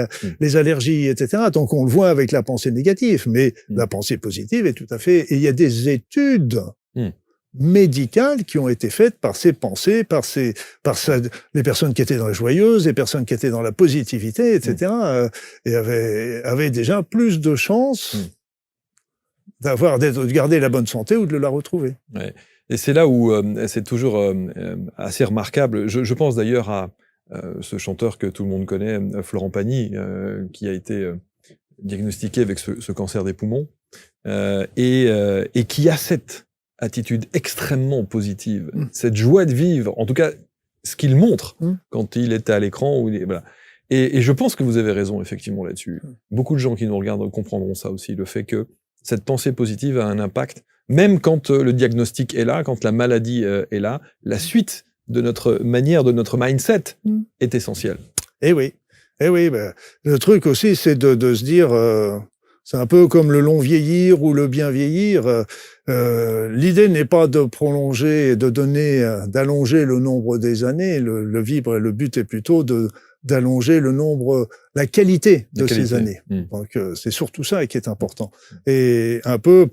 les allergies, etc. Donc, on le voit avec la pensée négative. Mais la pensée positive est tout à fait... Et il y a des études médicales qui ont été faites par ces pensées, les personnes qui étaient dans la joyeuse, les personnes qui étaient dans la positivité, etc. Et avaient déjà plus de chances de garder la bonne santé ou de la retrouver. Ouais. Et c'est là où c'est toujours assez remarquable. Je pense d'ailleurs à ce chanteur que tout le monde connaît, Florent Pagny, qui a été diagnostiqué avec ce cancer des poumons, et qui a cette attitude extrêmement positive, cette joie de vivre, en tout cas ce qu'il montre quand il est à l'écran. Voilà. Et je pense que vous avez raison effectivement là-dessus. Beaucoup de gens qui nous regardent comprendront ça aussi, le fait que cette pensée positive a un impact, même quand le diagnostic est là, quand la maladie est là, la suite de notre manière, de notre mindset est essentielle. Eh oui, le truc aussi, c'est de se dire... c'est un peu comme le long vieillir ou le bien vieillir. L'idée n'est pas de prolonger, d'allonger le nombre des années. Le but est plutôt d'allonger la qualité de ces années. Donc c'est surtout ça qui est important. Et un peu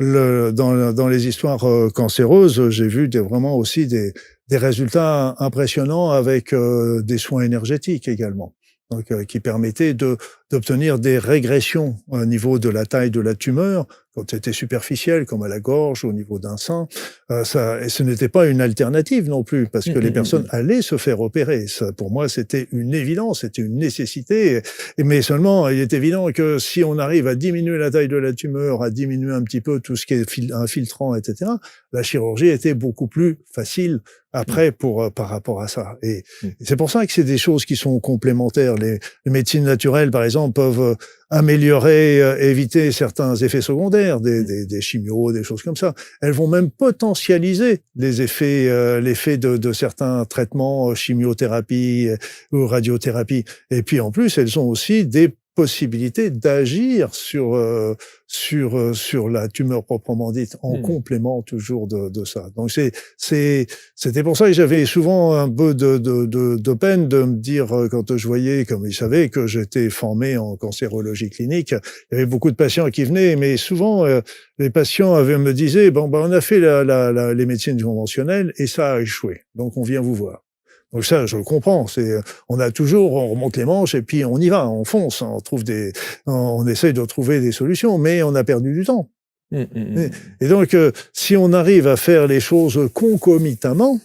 dans les histoires cancéreuses, j'ai vu vraiment aussi des résultats impressionnants avec des soins énergétiques également. Donc, qui permettait d'obtenir des régressions au niveau de la taille de la tumeur, quand c'était superficiel, comme à la gorge, au niveau d'un sein. Et ce n'était pas une alternative non plus, parce que les personnes allaient se faire opérer. Ça, pour moi, c'était une évidence, c'était une nécessité. Mais seulement, il est évident que si on arrive à diminuer la taille de la tumeur, à diminuer un petit peu tout ce qui est infiltrant, etc., la chirurgie était beaucoup plus facile après par rapport à ça. Et c'est pour ça que c'est des choses qui sont complémentaires. Les médecines naturelles, par exemple, peuvent améliorer, éviter certains effets secondaires, des chimios, des choses comme ça. Elles vont même potentialiser l'effet de certains traitements, chimiothérapie ou radiothérapie. Et puis en plus, elles ont aussi des possibilité d'agir sur la tumeur proprement dite, en complément toujours de ça. Donc c'était pour ça que j'avais souvent un peu de peine de me dire, quand je voyais, comme ils savaient que j'étais formé en cancérologie clinique, il y avait beaucoup de patients qui venaient, mais souvent les patients me disaient, on a fait les médecines conventionnelles et ça a échoué, donc on vient vous voir. Donc ça, je le comprends. On remonte les manches et puis on y va, on fonce, on essaye de trouver des solutions, mais on a perdu du temps. Et donc, si on arrive à faire les choses concomitamment,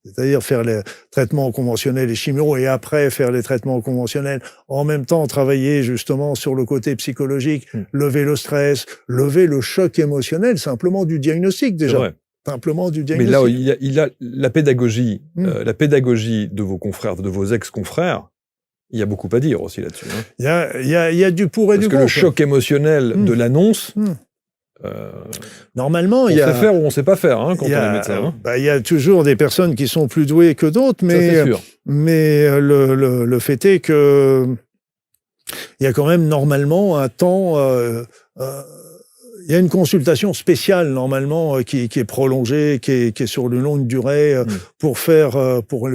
c'est-à-dire faire les traitements conventionnels et chimio et après faire les traitements conventionnels, en même temps travailler justement sur le côté psychologique, lever le stress, lever le choc émotionnel, simplement du diagnostic déjà. C'est vrai. Simplement du diagnostic. Mais là, il a la pédagogie de vos confrères, de vos ex-confrères. Il y a beaucoup à dire aussi là-dessus. Il y a du pour et du contre. Parce que le choc émotionnel de l'annonce, normalement, on sait faire ou on sait pas faire quand on est médecin. Il y a toujours des personnes qui sont plus douées que d'autres, mais le fait est que il y a quand même normalement un temps. Il y a une consultation spéciale normalement qui est prolongée, qui est sur une longue durée pour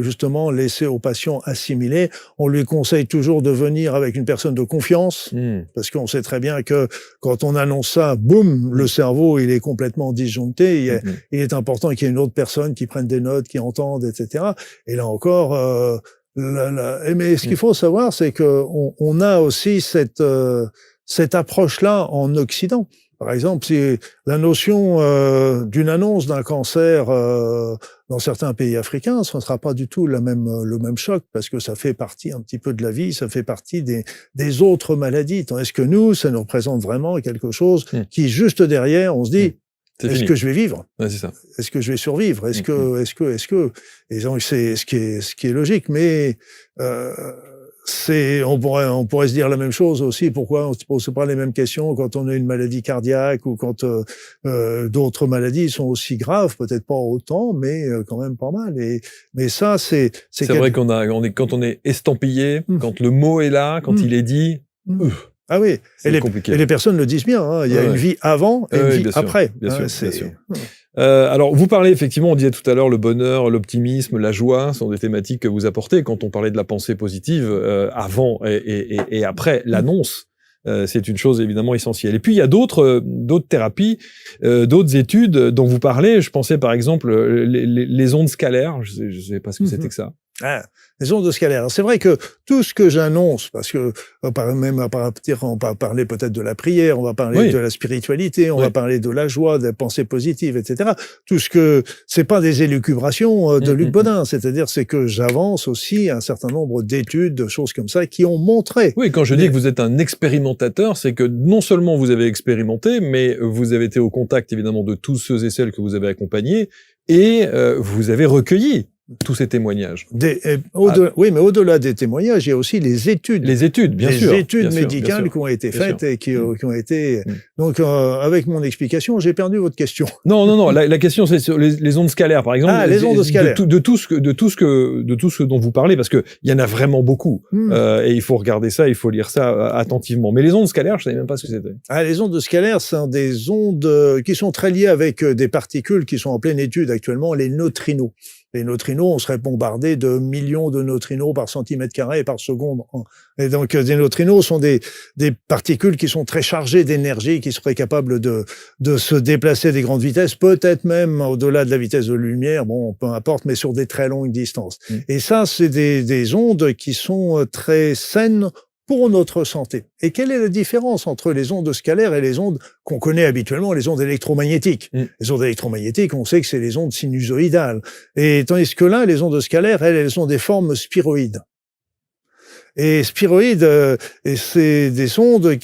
justement laisser au patient assimiler. On lui conseille toujours de venir avec une personne de confiance parce qu'on sait très bien que quand on annonce ça, boum, le cerveau il est complètement disjoncté. Il est important qu'il y ait une autre personne qui prenne des notes, qui entende, etc. Et là encore, mais ce qu'il faut savoir, c'est que on a aussi cette approche-là en Occident. Par exemple, si la notion d'une annonce d'un cancer dans certains pays africains, ce ne sera pas du tout le même choc, parce que ça fait partie un petit peu de la vie, ça fait partie des autres maladies. Tandis que nous, ça nous représente vraiment quelque chose qui, juste derrière, on se dit, est-ce que je vais vivre? Ouais, c'est ça. Est-ce que je vais survivre? Est-ce que? Et donc, c'est ce qui est logique. Mais on pourrait se dire la même chose aussi. Pourquoi on se pose pas les mêmes questions quand on a une maladie cardiaque ou quand d'autres maladies sont aussi graves, peut-être pas autant, mais quand même pas mal. Mais ça, c'est vrai quand on est estampillé, quand le mot est là, quand il est dit. Ah oui, et les personnes le disent bien. Hein. Il y a une vie avant et une vie après. Bien sûr. Alors, vous parlez effectivement, on disait tout à l'heure, le bonheur, l'optimisme, la joie sont des thématiques que vous apportez quand on parlait de la pensée positive avant et après l'annonce. C'est une chose évidemment essentielle. Et puis il y a d'autres thérapies, d'autres études dont vous parlez. Je pensais par exemple les ondes scalaires. Je sais pas ce que c'était que ça. Ah, les ondes scalaires. C'est vrai que tout ce que j'annonce, parce que on va parler peut-être de la prière, on va parler de la spiritualité, on va parler de la joie, des pensées positives, etc. Tout ce que c'est pas des élucubrations de Luc Bodin, c'est-à-dire c'est que j'avance aussi un certain nombre d'études, de choses comme ça qui ont montré. Oui, quand je dis que vous êtes un expérimentateur, c'est que non seulement vous avez expérimenté, mais vous avez été au contact évidemment de tous ceux et celles que vous avez accompagnés et vous avez recueilli tous ces témoignages. Oui, mais au-delà des témoignages, il y a aussi les études. Les études, bien sûr. Les études médicales qui ont été faites et qui ont été... Donc, avec mon explication, j'ai perdu votre question. Non. La question, c'est sur les ondes scalaires, par exemple. Ah, les ondes scalaires. De tout ce dont vous parlez, parce que il y en a vraiment beaucoup. Et il faut regarder ça, il faut lire ça attentivement. Mais les ondes scalaires, je savais même pas ce que c'était. Ah, les ondes scalaires, sont des ondes qui sont très liées avec des particules qui sont en pleine étude actuellement, les neutrinos. Les neutrinos, on serait bombardé de millions de neutrinos par centimètre carré et par seconde. Et donc, des neutrinos sont des particules qui sont très chargées d'énergie, qui seraient capables de se déplacer à des grandes vitesses, peut-être même au-delà de la vitesse de la lumière, bon, peu importe, mais sur des très longues distances. Et ça, c'est des ondes qui sont très saines pour notre santé. Et quelle est la différence entre les ondes scalaires et les ondes qu'on connaît habituellement, les ondes électromagnétiques? Les ondes électromagnétiques, on sait que c'est les ondes sinusoïdales. Et tandis que là, les ondes scalaires, elles ont des formes spiroïdes. Et spiroïdes, c'est des ondes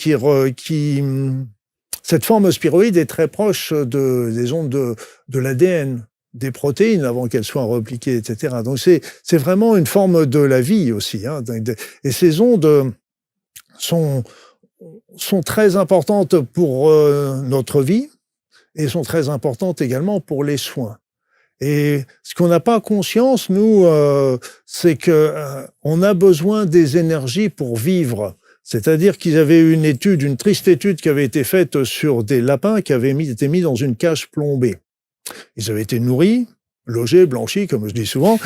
cette forme spiroïde est très proche des ondes de l'ADN, des protéines avant qu'elles soient repliquées, etc. Donc c'est vraiment une forme de la vie aussi. Hein. Et ces ondes sont très importantes pour notre vie et sont très importantes également pour les soins. Et ce qu'on n'a pas conscience, nous, c'est que on a besoin des énergies pour vivre. C'est-à-dire qu'ils avaient une triste étude qui avait été faite sur des lapins qui avaient été mis dans une cage plombée. Ils avaient été nourris, logés, blanchis, comme je dis souvent,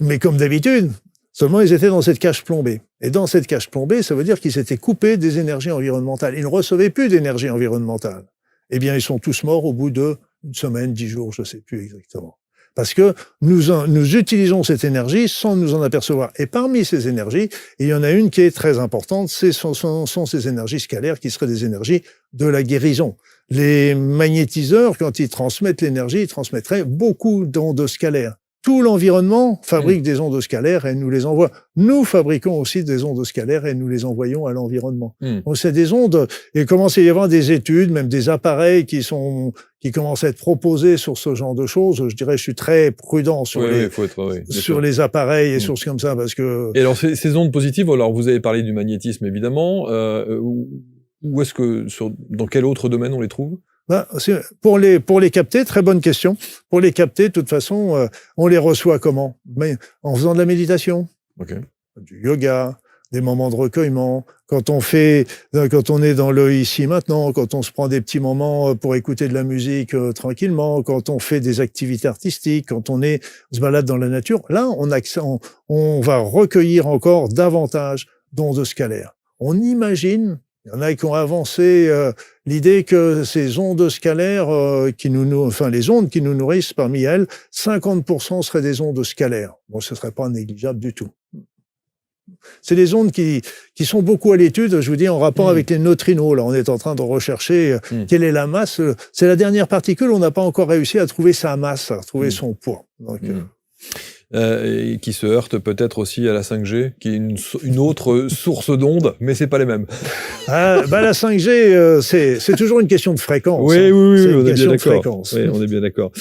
mais comme d'habitude. Seulement, ils étaient dans cette cage plombée. Et dans cette cage plombée, ça veut dire qu'ils s'étaient coupés des énergies environnementales. Ils ne recevaient plus d'énergie environnementale. Eh bien, ils sont tous morts au bout d'une semaine, 10 jours, je ne sais plus exactement. Parce que nous utilisons cette énergie sans nous en apercevoir. Et parmi ces énergies, il y en a une qui est très importante, sont ces énergies scalaires qui seraient des énergies de la guérison. Les magnétiseurs, quand ils transmettent l'énergie, ils transmettraient beaucoup d'ondes scalaires. Tout l'environnement fabrique des ondes scalaires et nous les envoie. Nous fabriquons aussi des ondes scalaires et nous les envoyons à l'environnement. Donc c'est des ondes, il commence à y avoir des études, même des appareils qui commencent à être proposés sur ce genre de choses. Je dirais, je suis très prudent sur les appareils et sur ce comme ça parce que... Et alors ces ondes positives, alors vous avez parlé du magnétisme évidemment, où est-ce que, dans quel autre domaine on les trouve? Pour les capter, très bonne question. Pour les capter, de toute façon, on les reçoit comment? Mais en faisant de la méditation, du yoga, des moments de recueillement. Quand on est dans le ici maintenant, quand on se prend des petits moments pour écouter de la musique tranquillement, quand on fait des activités artistiques, quand on se balade dans la nature, là, on va recueillir encore davantage d'ondes scalaires. On imagine. Il y en a qui ont avancé l'idée que ces ondes scalaires, les ondes qui nous nourrissent, parmi elles, 50% seraient des ondes scalaires. Bon, ce serait pas négligeable du tout. C'est des ondes qui sont beaucoup à l'étude, je vous dis, en rapport avec les neutrinos. Là, on est en train de rechercher quelle est la masse. C'est la dernière particule, on n'a pas encore réussi à trouver sa masse, à trouver son poids. Donc, et qui se heurte peut-être aussi à la 5G, qui est une autre source d'ondes, mais c'est pas les mêmes. La 5G, c'est toujours une question de fréquence. Oui, on est bien d'accord. Oui, on est bien d'accord.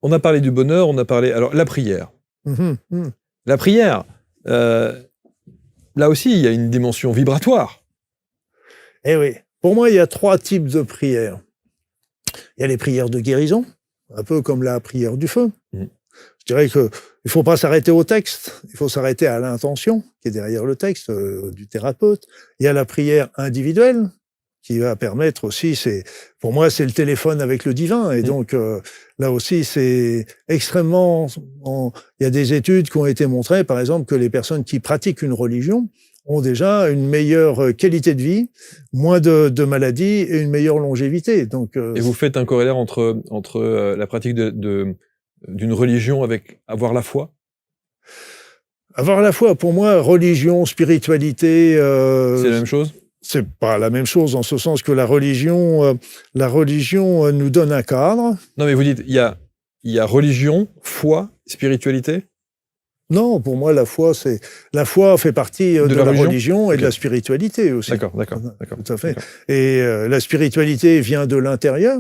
On a parlé du bonheur, on a parlé... Alors, la prière. La prière, là aussi, il y a une dimension vibratoire. Eh oui. Pour moi, il y a 3 types de prières. Il y a les prières de guérison, un peu comme la prière du feu. Je dirais qu'il ne faut pas s'arrêter au texte, il faut s'arrêter à l'intention qui est derrière le texte du thérapeute. Il y a la prière individuelle qui va permettre aussi, pour moi, c'est le téléphone avec le divin. Et donc, là aussi, c'est extrêmement... Il y a des études qui ont été montrées, par exemple, que les personnes qui pratiquent une religion ont déjà une meilleure qualité de vie, moins de maladies et une meilleure longévité. Donc, et vous faites un corollaire entre la pratique d'une religion avec avoir la foi? Avoir la foi, pour moi, religion, spiritualité... c'est la même chose? C'est pas la même chose, en ce sens que la religion nous donne un cadre. Non, mais vous dites, il y a religion, foi, spiritualité? Non, pour moi, la foi fait partie de la religion et de la spiritualité aussi. D'accord. Tout à fait. Et la spiritualité vient de l'intérieur.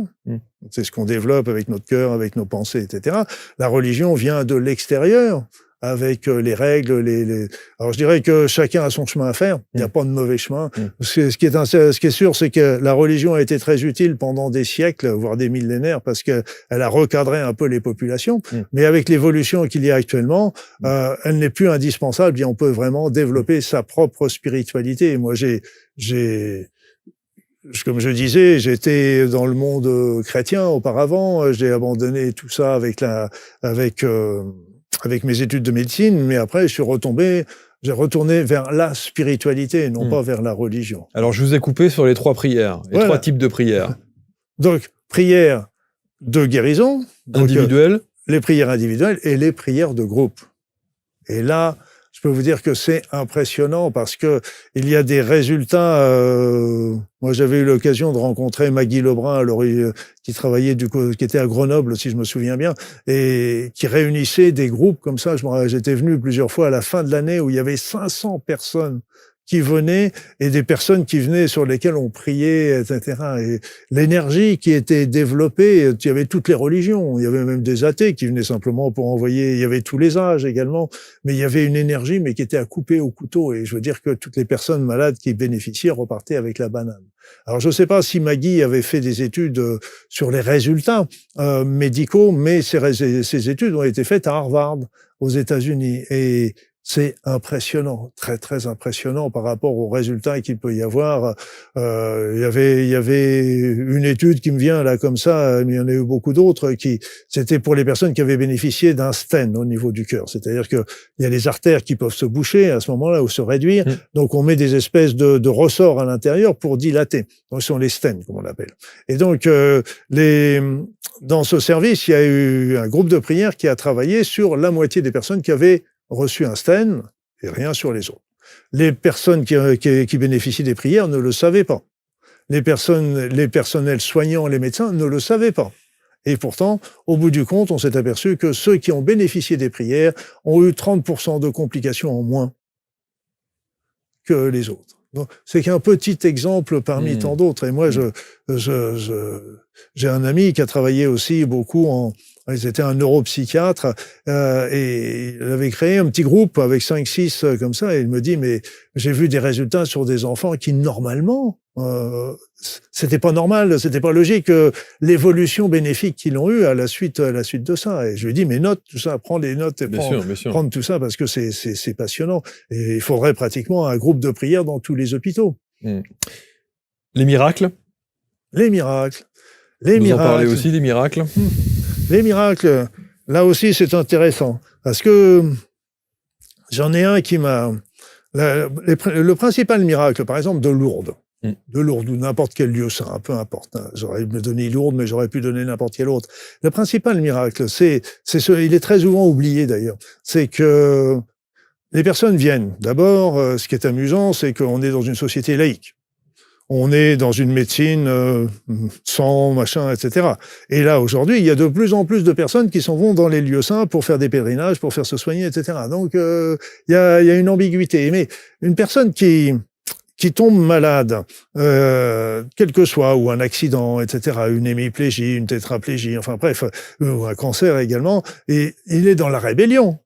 C'est ce qu'on développe avec notre cœur, avec nos pensées, etc. La religion vient de l'extérieur, avec les règles, Alors je dirais que chacun a son chemin à faire. Il n'y a pas de mauvais chemin. Ce qui est sûr, c'est que la religion a été très utile pendant des siècles, voire des millénaires, parce qu'elle a recadré un peu les populations. Mais avec l'évolution qu'il y a actuellement, elle n'est plus indispensable. Bien, on peut vraiment développer sa propre spiritualité. Et moi, comme je disais, j'étais dans le monde chrétien auparavant. J'ai abandonné tout ça avec mes études de médecine, mais après, j'ai retourné vers la spiritualité, non pas vers la religion. Alors, je vous ai coupé sur les 3 prières, les 3 types de prières. Donc, prière de guérison. Individuelle. Les prières individuelles et les prières de groupe. Et là, je peux vous dire que c'est impressionnant parce que il y a des résultats. Moi, j'avais eu l'occasion de rencontrer Maggie Lebrun, qui travaillait qui était à Grenoble, si je me souviens bien, et qui réunissait des groupes comme ça. J'étais venu plusieurs fois à la fin de l'année où il y avait 500 personnes qui venaient et des personnes qui venaient sur lesquelles on priait, etc. Et l'énergie qui était développée, il y avait toutes les religions, il y avait même des athées qui venaient simplement pour envoyer, il y avait tous les âges également, mais il y avait une énergie mais qui était à couper au couteau. Et je veux dire que toutes les personnes malades qui bénéficiaient repartaient avec la banane. Alors je ne sais pas si Maggie avait fait des études sur les résultats médicaux, mais ces études ont été faites à Harvard, aux États-Unis. Et c'est impressionnant, très très impressionnant par rapport aux résultats qu'il peut y avoir. Il y avait une étude qui me vient là comme ça, mais il y en a eu beaucoup d'autres c'était pour les personnes qui avaient bénéficié d'un stent au niveau du cœur. C'est-à-dire que il y a les artères qui peuvent se boucher à ce moment-là ou se réduire. Donc on met des espèces de ressorts à l'intérieur pour dilater. Donc ce sont les stents, comme on l'appelle. Et donc dans ce service, il y a eu un groupe de prière qui a travaillé sur la moitié des personnes qui avaient reçu un stent et rien sur les autres. Les personnes qui bénéficient des prières ne le savaient pas. Les personnels soignants, les médecins ne le savaient pas. Et pourtant, au bout du compte, on s'est aperçu que ceux qui ont bénéficié des prières ont eu 30% de complications en moins que les autres. Donc, c'est qu'un petit exemple parmi tant d'autres. Et moi, j'ai un ami qui a travaillé aussi beaucoup c'était un neuropsychiatre et il avait créé un petit groupe avec 5-6 comme ça et il me dit mais j'ai vu des résultats sur des enfants qui normalement c'était pas normal, c'était pas logique l'évolution bénéfique qu'ils ont eue à la suite de ça. Et je lui dis mais note tout ça, prends les notes et prends tout ça parce que c'est passionnant et il faudrait pratiquement un groupe de prière dans tous les hôpitaux. Les miracles. Vous en parlez aussi des miracles. Les miracles, là aussi, c'est intéressant. Parce que j'en ai un qui m'a... Le principal miracle, par exemple, de Lourdes, ou n'importe quel lieu saint, peu importe. Hein. J'aurais donné Lourdes, mais j'aurais pu donner n'importe quel autre. Le principal miracle, il est très souvent oublié d'ailleurs, c'est que les personnes viennent. D'abord, ce qui est amusant, c'est qu'on est dans une société laïque. On est dans une médecine sans machin, etc. Et là, aujourd'hui, il y a de plus en plus de personnes qui s'en vont dans les lieux saints pour faire des pèlerinages, pour faire se soigner, etc. Donc, il y a une ambiguïté. Mais une personne qui tombe malade, quel que soit, ou un accident, etc., une hémiplégie, une tétraplégie, enfin bref, ou un cancer également, et il est dans la rébellion.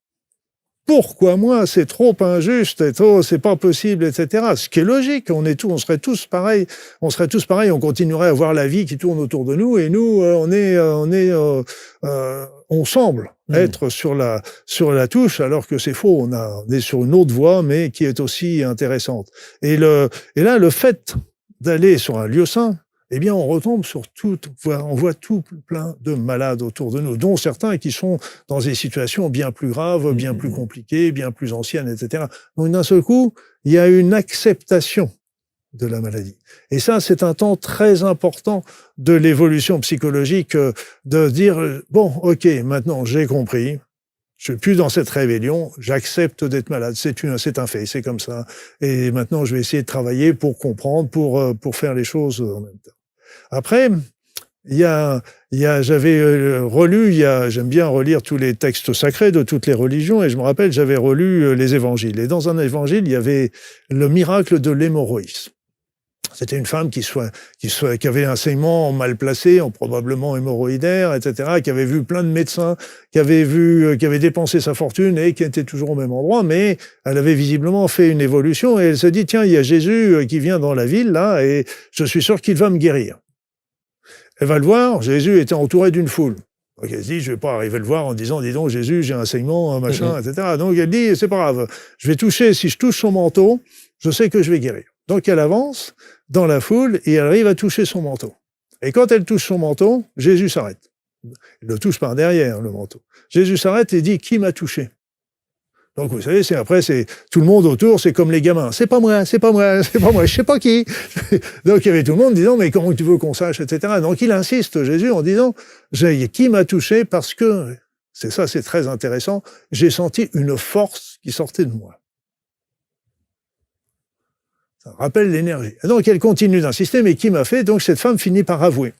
pourquoi moi, c'est trop injuste, et trop, c'est pas possible, etc. Ce qui est logique, on serait tous pareils, on continuerait à voir la vie qui tourne autour de nous, et nous, on semble être sur la touche, alors que c'est faux. On est sur une autre voie, mais qui est aussi intéressante. Et là, le fait d'aller sur un lieu saint, eh bien, on retombe sur on voit tout plein de malades autour de nous, dont certains qui sont dans des situations bien plus graves, bien plus compliquées, bien plus anciennes, etc. Donc, d'un seul coup, il y a une acceptation de la maladie. Et ça, c'est un temps très important de l'évolution psychologique, de dire, bon, ok, maintenant, j'ai compris, je suis plus dans cette rébellion, j'accepte d'être malade, c'est un fait, c'est comme ça. Et maintenant, je vais essayer de travailler pour comprendre, pour faire les choses en même temps. Après, j'avais relu, j'aime bien relire tous les textes sacrés de toutes les religions, et je me rappelle, j'avais relu les évangiles. Et dans un évangile, il y avait le miracle de l'hémorroïs. C'était une femme qui avait un saignement mal placé, probablement hémorroïdaire, etc., qui avait vu plein de médecins, qui avait dépensé sa fortune et qui était toujours au même endroit, mais elle avait visiblement fait une évolution, et elle se dit, tiens, il y a Jésus qui vient dans la ville, là, et je suis sûr qu'il va me guérir. Elle va le voir, Jésus était entouré d'une foule. Donc elle se dit, je vais pas arriver à le voir en disant, dis donc, Jésus, j'ai un saignement, un machin, etc. Donc elle dit, c'est pas grave, si je touche son manteau, je sais que je vais guérir. Donc elle avance dans la foule et elle arrive à toucher son manteau. Et quand elle touche son manteau, Jésus s'arrête. Il le touche par derrière, le manteau. Jésus s'arrête et dit, qui m'a touché? Donc, vous savez, c'est tout le monde autour, c'est comme les gamins. C'est pas moi, je sais pas qui. Donc, il y avait tout le monde disant, mais comment tu veux qu'on sache, etc. Donc, il insiste, Jésus, en disant, qui m'a touché parce que, c'est très intéressant, j'ai senti une force qui sortait de moi. Ça rappelle l'énergie. Donc, elle continue d'insister, mais qui m'a fait? Donc, cette femme finit par avouer.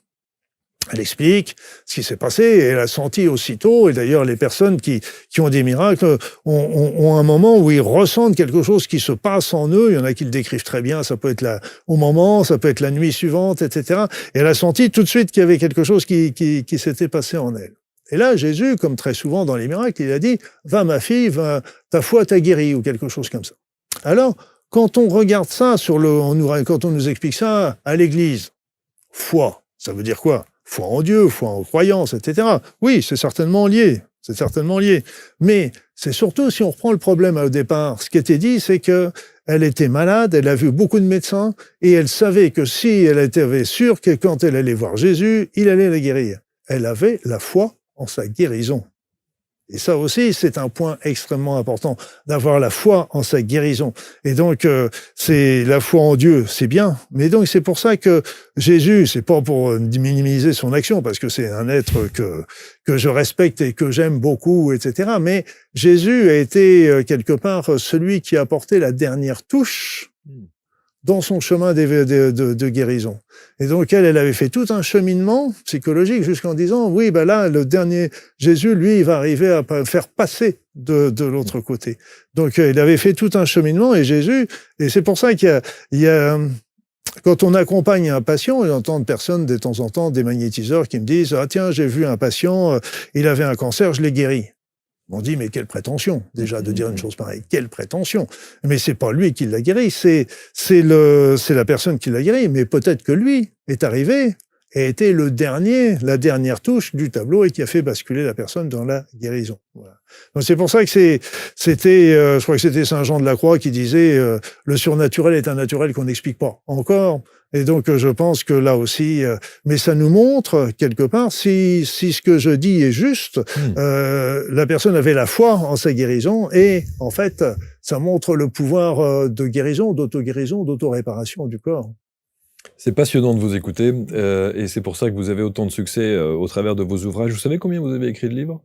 Elle explique ce qui s'est passé, et elle a senti aussitôt, et d'ailleurs les personnes qui ont des miracles ont un moment où ils ressentent quelque chose qui se passe en eux. Il y en a qui le décrivent très bien, ça peut être au moment, ça peut être la nuit suivante, etc. Et elle a senti tout de suite qu'il y avait quelque chose qui s'était passé en elle. Et là, Jésus, comme très souvent dans les miracles, il a dit « Va ma fille, va, ta foi t'a guérie » ou quelque chose comme ça. Alors, quand on regarde ça, quand on nous explique ça à l'Église, foi, ça veut dire quoi? Foi en Dieu, foi en croyance, etc. Oui, c'est certainement lié. Mais c'est surtout, si on reprend le problème au départ, ce qui était dit, c'est que elle était malade, elle a vu beaucoup de médecins, et elle savait que si elle était sûre que quand elle allait voir Jésus, il allait la guérir. Elle avait la foi en sa guérison. Et ça aussi, c'est un point extrêmement important, d'avoir la foi en sa guérison. Et donc, c'est la foi en Dieu, c'est bien. Mais donc, c'est pour ça que Jésus, c'est pas pour minimiser son action, parce que c'est un être que je respecte et que j'aime beaucoup, etc. Mais Jésus a été, quelque part, celui qui a apporté la dernière touche dans son chemin de guérison. Et donc, elle avait fait tout un cheminement psychologique jusqu'en disant, oui, ben là, le dernier Jésus, lui, il va arriver à faire passer de l'autre côté. Donc, il avait fait tout un cheminement, et Jésus, et c'est pour ça qu'il y a quand on accompagne un patient, j'entends de personnes de temps en temps, des magnétiseurs qui me disent, ah tiens, j'ai vu un patient, il avait un cancer, je l'ai guéri. On dit, mais quelle prétention, déjà, de dire une chose pareille. Quelle prétention. Mais c'est pas lui qui l'a guéri, c'est la personne qui l'a guéri. Mais peut-être que lui est arrivé et était la dernière touche du tableau, et qui a fait basculer la personne dans la guérison. Voilà. Donc c'est pour ça que je crois que c'était Saint Jean de la Croix qui disait, le surnaturel est un naturel qu'on n'explique pas encore. Et donc, je pense que là aussi, mais ça nous montre, quelque part, si ce que je dis est juste, la personne avait la foi en sa guérison, et en fait, ça montre le pouvoir de guérison, d'auto-guérison, d'auto-réparation du corps. C'est passionnant de vous écouter, et c'est pour ça que vous avez autant de succès au travers de vos ouvrages. Vous savez combien vous avez écrit de livres?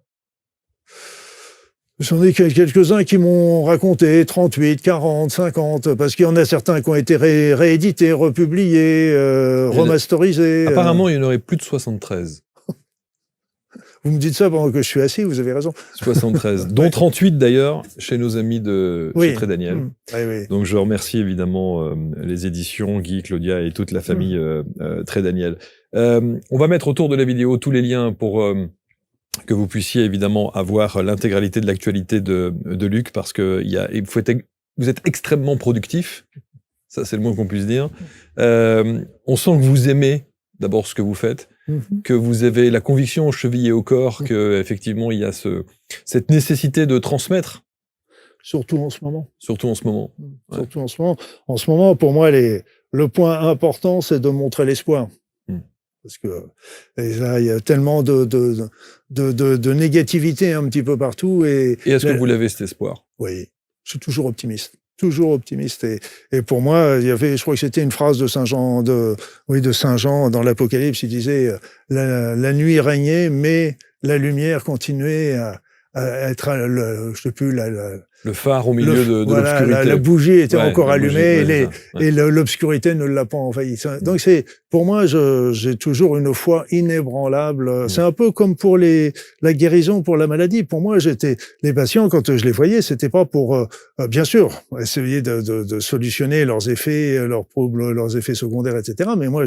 J'en ai quelques-uns qui m'ont raconté 38, 40, 50, parce qu'il y en a certains qui ont été réédités, republiés, remasterisés. Apparemment, il y en aurait plus de 73. Vous me dites ça pendant que je suis assis, vous avez raison. 73, dont 38 d'ailleurs, chez nos amis de chez Très Daniel. Oui. Donc je remercie évidemment les éditions, Guy, Claudia et toute la famille Très Daniel. On va mettre autour de la vidéo tous les liens pour que vous puissiez évidemment avoir l'intégralité de l'actualité de Luc, parce que vous êtes extrêmement productif, ça c'est le moins qu'on puisse dire. On sent que vous aimez d'abord ce que vous faites, que vous avez la conviction chevillée au corps qu'effectivement il y a cette nécessité de transmettre. Surtout en ce moment. Surtout en ce moment. Ouais. Surtout en ce moment. En ce moment, pour moi, le point important, c'est de montrer l'espoir. Parce que là, il y a tellement de négativité un petit peu partout. Et est-ce que vous l'avez, cet espoir? Oui, je suis toujours optimiste. Toujours optimiste. Et pour moi, je crois que c'était une phrase de Saint Jean, de Saint Jean dans l'Apocalypse. Il disait la nuit régnait, mais la lumière continuait à être, je sais plus, le phare au milieu de l'obscurité. La bougie était encore allumée et l'obscurité ne l'a pas envahi. Donc pour moi, j'ai toujours une foi inébranlable. C'est un peu comme pour la guérison pour la maladie. Pour moi, les patients, quand je les voyais, c'était pas pour, bien sûr, essayer de solutionner leurs effets, leurs troubles, leurs effets secondaires, etc. Mais moi,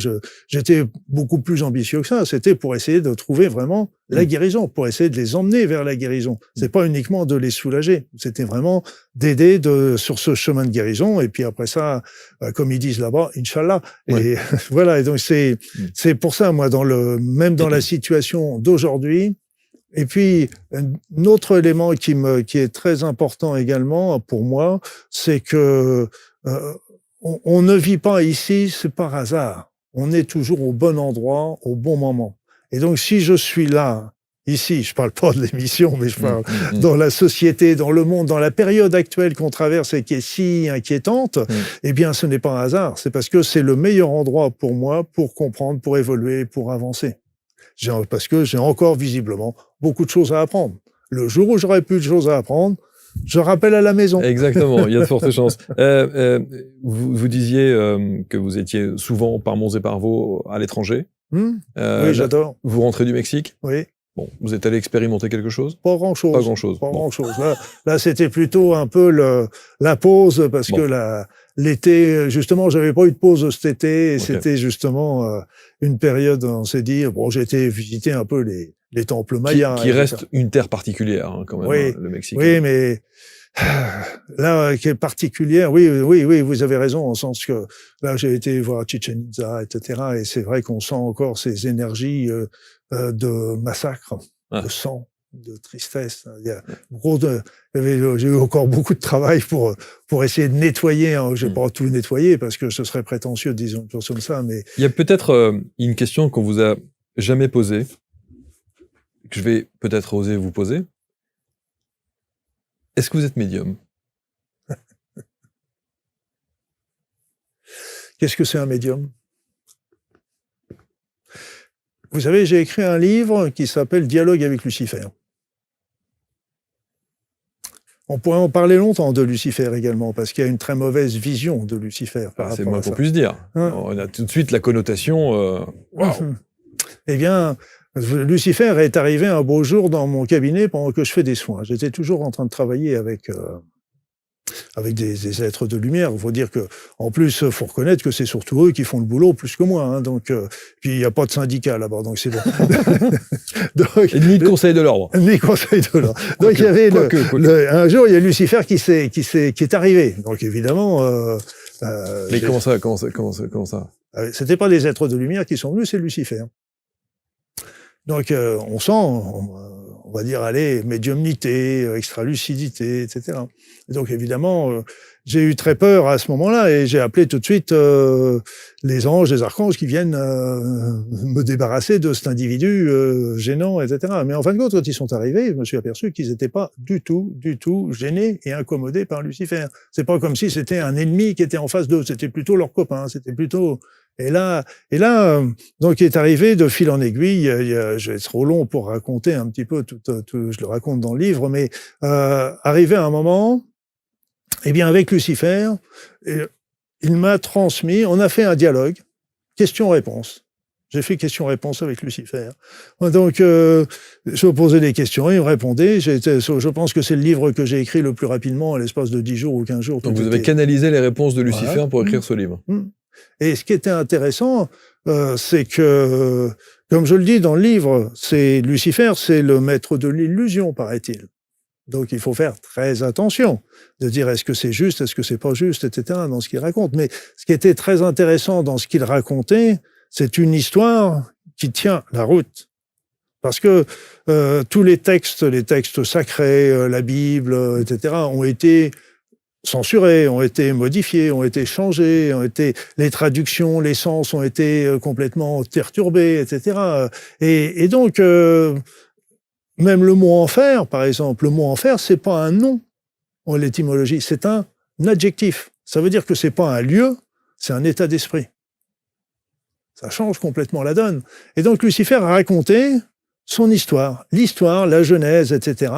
j'étais beaucoup plus ambitieux que ça. C'était pour essayer de trouver vraiment la guérison, pour essayer de les emmener vers la guérison. C'est pas uniquement de les soulager. C'était vraiment d'aider sur ce chemin de guérison. Et puis après ça, comme ils disent là-bas, Inch'Allah. Et voilà. Et donc c'est pour ça, moi, même dans la situation d'aujourd'hui. Et puis un autre élément qui est très important également pour moi, c'est que on ne vit pas ici, c'est par hasard. On est toujours au bon endroit, au bon moment. Et donc si je suis là, ici, je parle pas de l'émission, mais je parle dans la société, dans le monde, dans la période actuelle qu'on traverse et qui est si inquiétante, eh bien, ce n'est pas un hasard. C'est parce que c'est le meilleur endroit pour moi pour comprendre, pour évoluer, pour avancer. Parce que j'ai encore visiblement beaucoup de choses à apprendre. Le jour où j'aurai plus de choses à apprendre, je rappelle à la maison. Exactement, il y a de fortes chances. Vous disiez que vous étiez souvent par Mons et par Vaux à l'étranger. Oui, j'adore. Vous rentrez du Mexique? Oui. Bon, vous êtes allé expérimenter quelque chose? Pas grand-chose. Pas grand-chose. Pas grand-chose. Là, c'était plutôt un peu la pause, parce que l'été, justement, j'avais pas eu de pause cet été, et c'était justement une période, on s'est dit, bon, j'ai été visiter un peu les temples mayas. Qui reste une terre particulière, hein, quand même, le Mexique. Oui, mais là, qui est particulière, oui, vous avez raison, en sens que là, j'ai été voir Chichen Itza, etc., et c'est vrai qu'on sent encore ces énergies de massacre, de sang, de tristesse. J'ai eu encore beaucoup de travail pour essayer de nettoyer. Hein. Je n'ai pas tout nettoyé parce que ce serait prétentieux de dire une chose comme ça. Mais il y a peut-être une question qu'on vous a jamais posée, que je vais peut-être oser vous poser. Est-ce que vous êtes médium? Qu'est-ce que c'est un médium? Vous savez, j'ai écrit un livre qui s'appelle « Dialogue avec Lucifer ». On pourrait en parler longtemps de Lucifer également, parce qu'il y a une très mauvaise vision de Lucifer. C'est le moins qu'on puisse dire. On a tout de suite la connotation... Eh bien, Lucifer est arrivé un beau jour dans mon cabinet pendant que je fais des soins. J'étais toujours en train de travailler avec des êtres de lumière. Il faut dire que, en plus, faut reconnaître que c'est surtout eux qui font le boulot plus que moi. Hein, donc, puis il n'y a pas de syndicat là-bas, donc c'est bon. Et ni de conseil de l'ordre. Ni conseil de l'ordre. Donc il y avait un jour, il y a Lucifer qui est arrivé. Donc évidemment. Mais comment ça? C'était pas des êtres de lumière qui sont venus, c'est Lucifer. Donc on sent, on va dire, allez, médiumnité, extralucidité, etc. Et donc évidemment, j'ai eu très peur à ce moment-là et j'ai appelé tout de suite les anges, les archanges qui viennent me débarrasser de cet individu gênant, etc. Mais en fin de compte, quand ils sont arrivés, je me suis aperçu qu'ils n'étaient pas du tout gênés et incommodés par Lucifer. C'est pas comme si c'était un ennemi qui était en face d'eux, c'était plutôt leur copain, c'était plutôt... Et là, donc, il est arrivé de fil en aiguille. Je vais être trop long pour raconter un petit peu tout, je le raconte dans le livre, mais arrivé à un moment, eh bien, avec Lucifer, il m'a transmis. On a fait un dialogue, question-réponse. J'ai fait question-réponse avec Lucifer. Donc, je posais des questions, il me répondait. Je pense que c'est le livre que j'ai écrit le plus rapidement, à l'espace de 10 jours ou 15 jours. Donc, vous avez canalisé les réponses de Lucifer pour écrire ce livre. Et ce qui était intéressant, c'est que Comme je le dis dans le livre, Lucifer, c'est le maître de l'illusion, paraît-il. Donc il faut faire très attention de dire est-ce que c'est juste, est-ce que c'est pas juste, etc. dans ce qu'il raconte. Mais ce qui était très intéressant dans ce qu'il racontait, c'est une histoire qui tient la route. Parce que tous les textes sacrés, la Bible, etc., ont été censurés, ont été modifiés, ont été changés, les traductions, les sens ont été complètement perturbés, etc. Et donc, même le mot enfer, par exemple, le mot enfer, c'est pas un nom en l'étymologie, c'est un adjectif. Ça veut dire que c'est pas un lieu, c'est un état d'esprit. Ça change complètement la donne. Et donc Lucifer a raconté son histoire, l'histoire, la Genèse, etc.,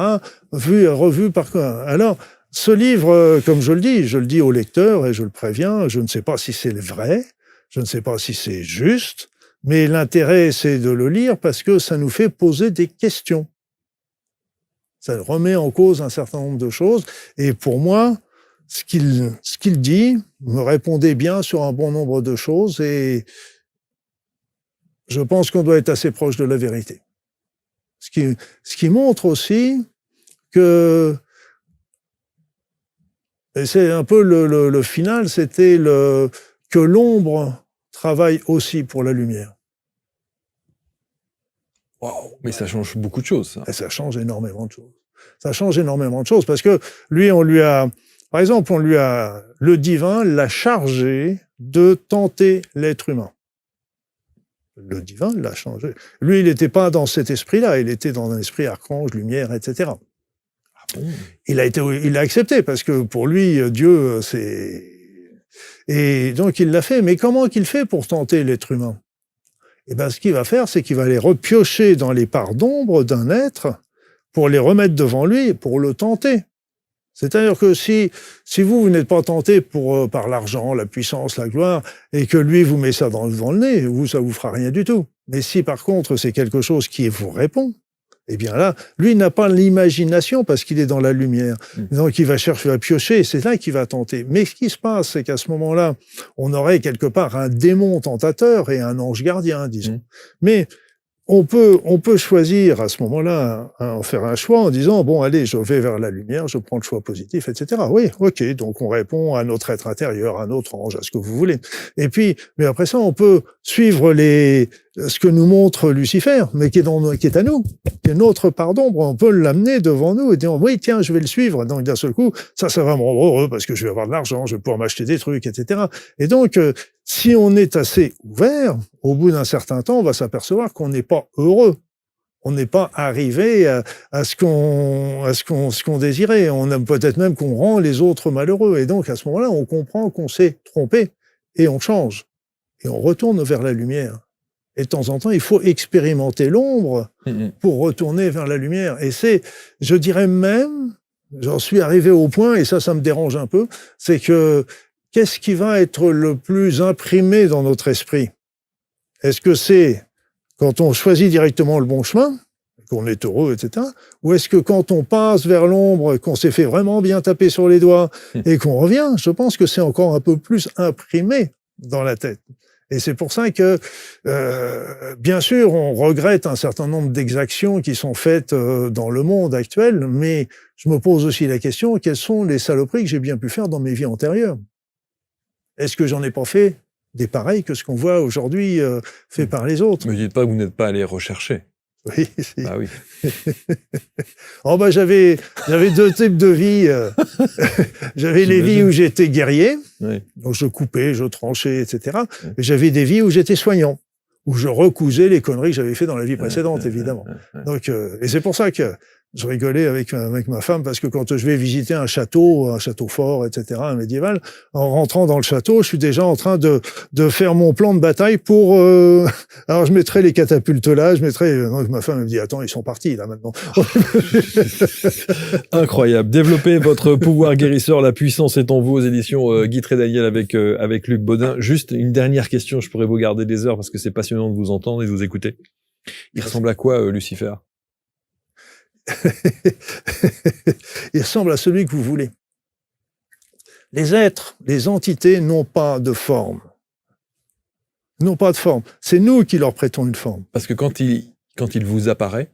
revue par quoi. Alors, ce livre, comme je le dis au lecteur et je le préviens, je ne sais pas si c'est vrai, je ne sais pas si c'est juste, mais l'intérêt, c'est de le lire parce que ça nous fait poser des questions. Ça remet en cause un certain nombre de choses. Et pour moi, ce qu'il dit me répondait bien sur un bon nombre de choses et je pense qu'on doit être assez proche de la vérité. Ce qui montre aussi que, et c'est un peu le final, c'était que l'ombre travaille aussi pour la lumière. Wow, mais ça change beaucoup de choses, ça. Et ça change énormément de choses. Ça change énormément de choses parce que lui, par exemple, le divin l'a chargé de tenter l'être humain. Le divin l'a changé. Lui, il n'était pas dans cet esprit-là, il était dans un esprit archange, lumière, etc. Ah bon ? Il l'a accepté parce que pour lui, Dieu, c'est... Et donc il l'a fait. Mais comment qu'il fait pour tenter l'être humain ? Eh bien, ce qu'il va faire, c'est qu'il va les repiocher dans les parts d'ombre d'un être pour les remettre devant lui, pour le tenter. C'est-à-dire que si vous n'êtes pas tenté par l'argent, la puissance, la gloire, et que lui vous met ça devant le nez, ça vous fera rien du tout. Mais si par contre c'est quelque chose qui vous répond, eh bien là, lui n'a pas l'imagination parce qu'il est dans la lumière. Donc il va chercher à piocher, c'est là qu'il va tenter. Mais ce qui se passe, c'est qu'à ce moment-là, on aurait quelque part un démon tentateur et un ange gardien, disons. Mais on peut choisir à ce moment-là, faire un choix en disant, bon, allez, je vais vers la lumière, je prends le choix positif, etc. Oui, ok, donc on répond à notre être intérieur, à notre ange, à ce que vous voulez. Et puis, mais après ça, on peut suivre ce que nous montre Lucifer, mais qui est à nous, qui est notre part d'ombre. On peut l'amener devant nous et dire, oui, tiens, je vais le suivre. Donc, d'un seul coup, ça va me rendre heureux parce que je vais avoir de l'argent, je vais pouvoir m'acheter des trucs, etc. Et donc, si on est assez ouvert, au bout d'un certain temps, on va s'apercevoir qu'on n'est pas heureux. On n'est pas arrivé à ce qu'on désirait. On aime peut-être même qu'on rend les autres malheureux. Et donc, à ce moment-là, on comprend qu'on s'est trompé et on change. Et on retourne vers la lumière. Et de temps en temps, il faut expérimenter l'ombre pour retourner vers la lumière. Et je dirais même, j'en suis arrivé au point, et ça me dérange un peu, c'est que qu'est-ce qui va être le plus imprimé dans notre esprit ? Est-ce que c'est quand on choisit directement le bon chemin, qu'on est heureux, etc. Ou est-ce que quand on passe vers l'ombre, qu'on s'est fait vraiment bien taper sur les doigts et qu'on revient, je pense que c'est encore un peu plus imprimé dans la tête. Et c'est pour ça que, bien sûr, on regrette un certain nombre d'exactions qui sont faites dans le monde actuel, mais je me pose aussi la question, quelles sont les saloperies que j'ai bien pu faire dans mes vies antérieures ? Est-ce que j'en ai pas fait des pareils que ce qu'on voit aujourd'hui fait par les autres ? Ne me dites pas que vous n'êtes pas allé rechercher. Oui, si. Ah oui. J'avais deux types de vies. J'avais les vies où j'étais guerrier, donc je coupais, je tranchais, etc. Et j'avais des vies où j'étais soignant, où je recousais les conneries que j'avais fait dans la vie précédente, évidemment. Donc, et c'est pour ça que je rigolais avec ma femme, parce que quand je vais visiter un château fort, etc., un médiéval, en rentrant dans le château, je suis déjà en train de faire mon plan de bataille pour... Alors, je mettrai les catapultes là, donc ma femme me dit, attends, ils sont partis, là, maintenant. Incroyable. Développez votre pouvoir guérisseur, la puissance est en vous, aux éditions Guy Trédaniel avec Luc Baudin. Juste une dernière question, je pourrais vous garder des heures, parce que c'est passionnant de vous entendre et de vous écouter. Il ressemble à quoi, Lucifer ? Il ressemble à celui que vous voulez. Les êtres, les entités n'ont pas de forme. Ils n'ont pas de forme. C'est nous qui leur prêtons une forme. Parce que quand il vous apparaît...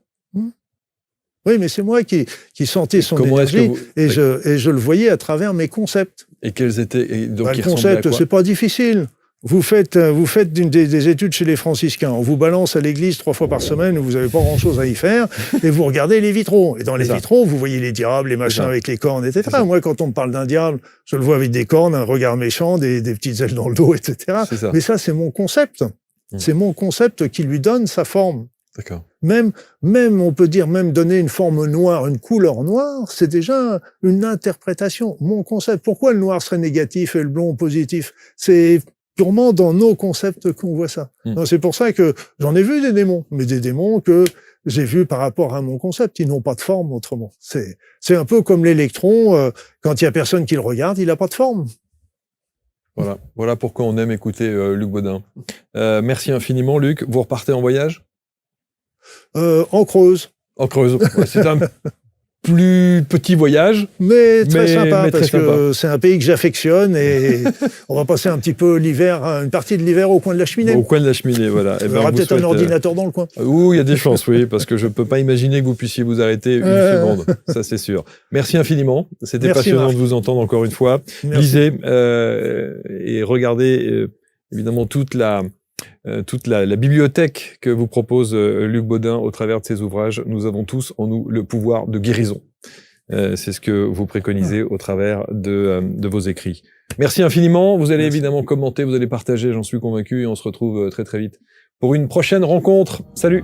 Oui, mais c'est moi qui sentais son énergie et je le voyais à travers mes concepts. Et quels étaient... Le concept, c'est pas difficile. Vous faites des études chez les franciscains. On vous balance à l'église 3 fois par semaine où vous n'avez pas grand-chose à y faire et vous regardez les vitraux. Et dans les vitraux, vous voyez les diables, les machins avec les cornes, etc. Moi, quand on me parle d'un diable, je le vois avec des cornes, un regard méchant, des petites ailes dans le dos, etc. Mais ça, c'est mon concept. C'est mon concept qui lui donne sa forme. D'accord. Même, on peut dire, même donner une forme noire, une couleur noire, c'est déjà une interprétation. Mon concept. Pourquoi le noir serait négatif et le blond positif? C'est purement dans nos concepts qu'on voit ça. C'est pour ça que j'en ai vu des démons, mais des démons que j'ai vus par rapport à mon concept. Ils n'ont pas de forme autrement. C'est un peu comme l'électron. Quand il y a personne qui le regarde, il n'a pas de forme. Voilà pourquoi on aime écouter Luc Baudin. Merci infiniment, Luc. Vous repartez en voyage? En Creuse. En Creuse. C'est un plus petit voyage. Mais très sympa, parce que c'est un pays que j'affectionne et on va passer un petit peu l'hiver, une partie de l'hiver au coin de la cheminée. Au coin de la cheminée, voilà. Il y aura peut-être un ordinateur dans le coin. Il y a des chances, oui, parce que je ne peux pas imaginer que vous puissiez vous arrêter une seconde. Ça, c'est sûr. Merci infiniment. C'était passionnant de vous entendre encore une fois. Merci. Lisez et regardez évidemment toute la bibliothèque que vous propose Luc Baudin au travers de ses ouvrages. Nous avons tous en nous le pouvoir de guérison. C'est ce que vous préconisez au travers de vos écrits. Merci infiniment. Vous allez évidemment commenter, vous allez partager, j'en suis convaincu, et on se retrouve très très vite pour une prochaine rencontre. Salut!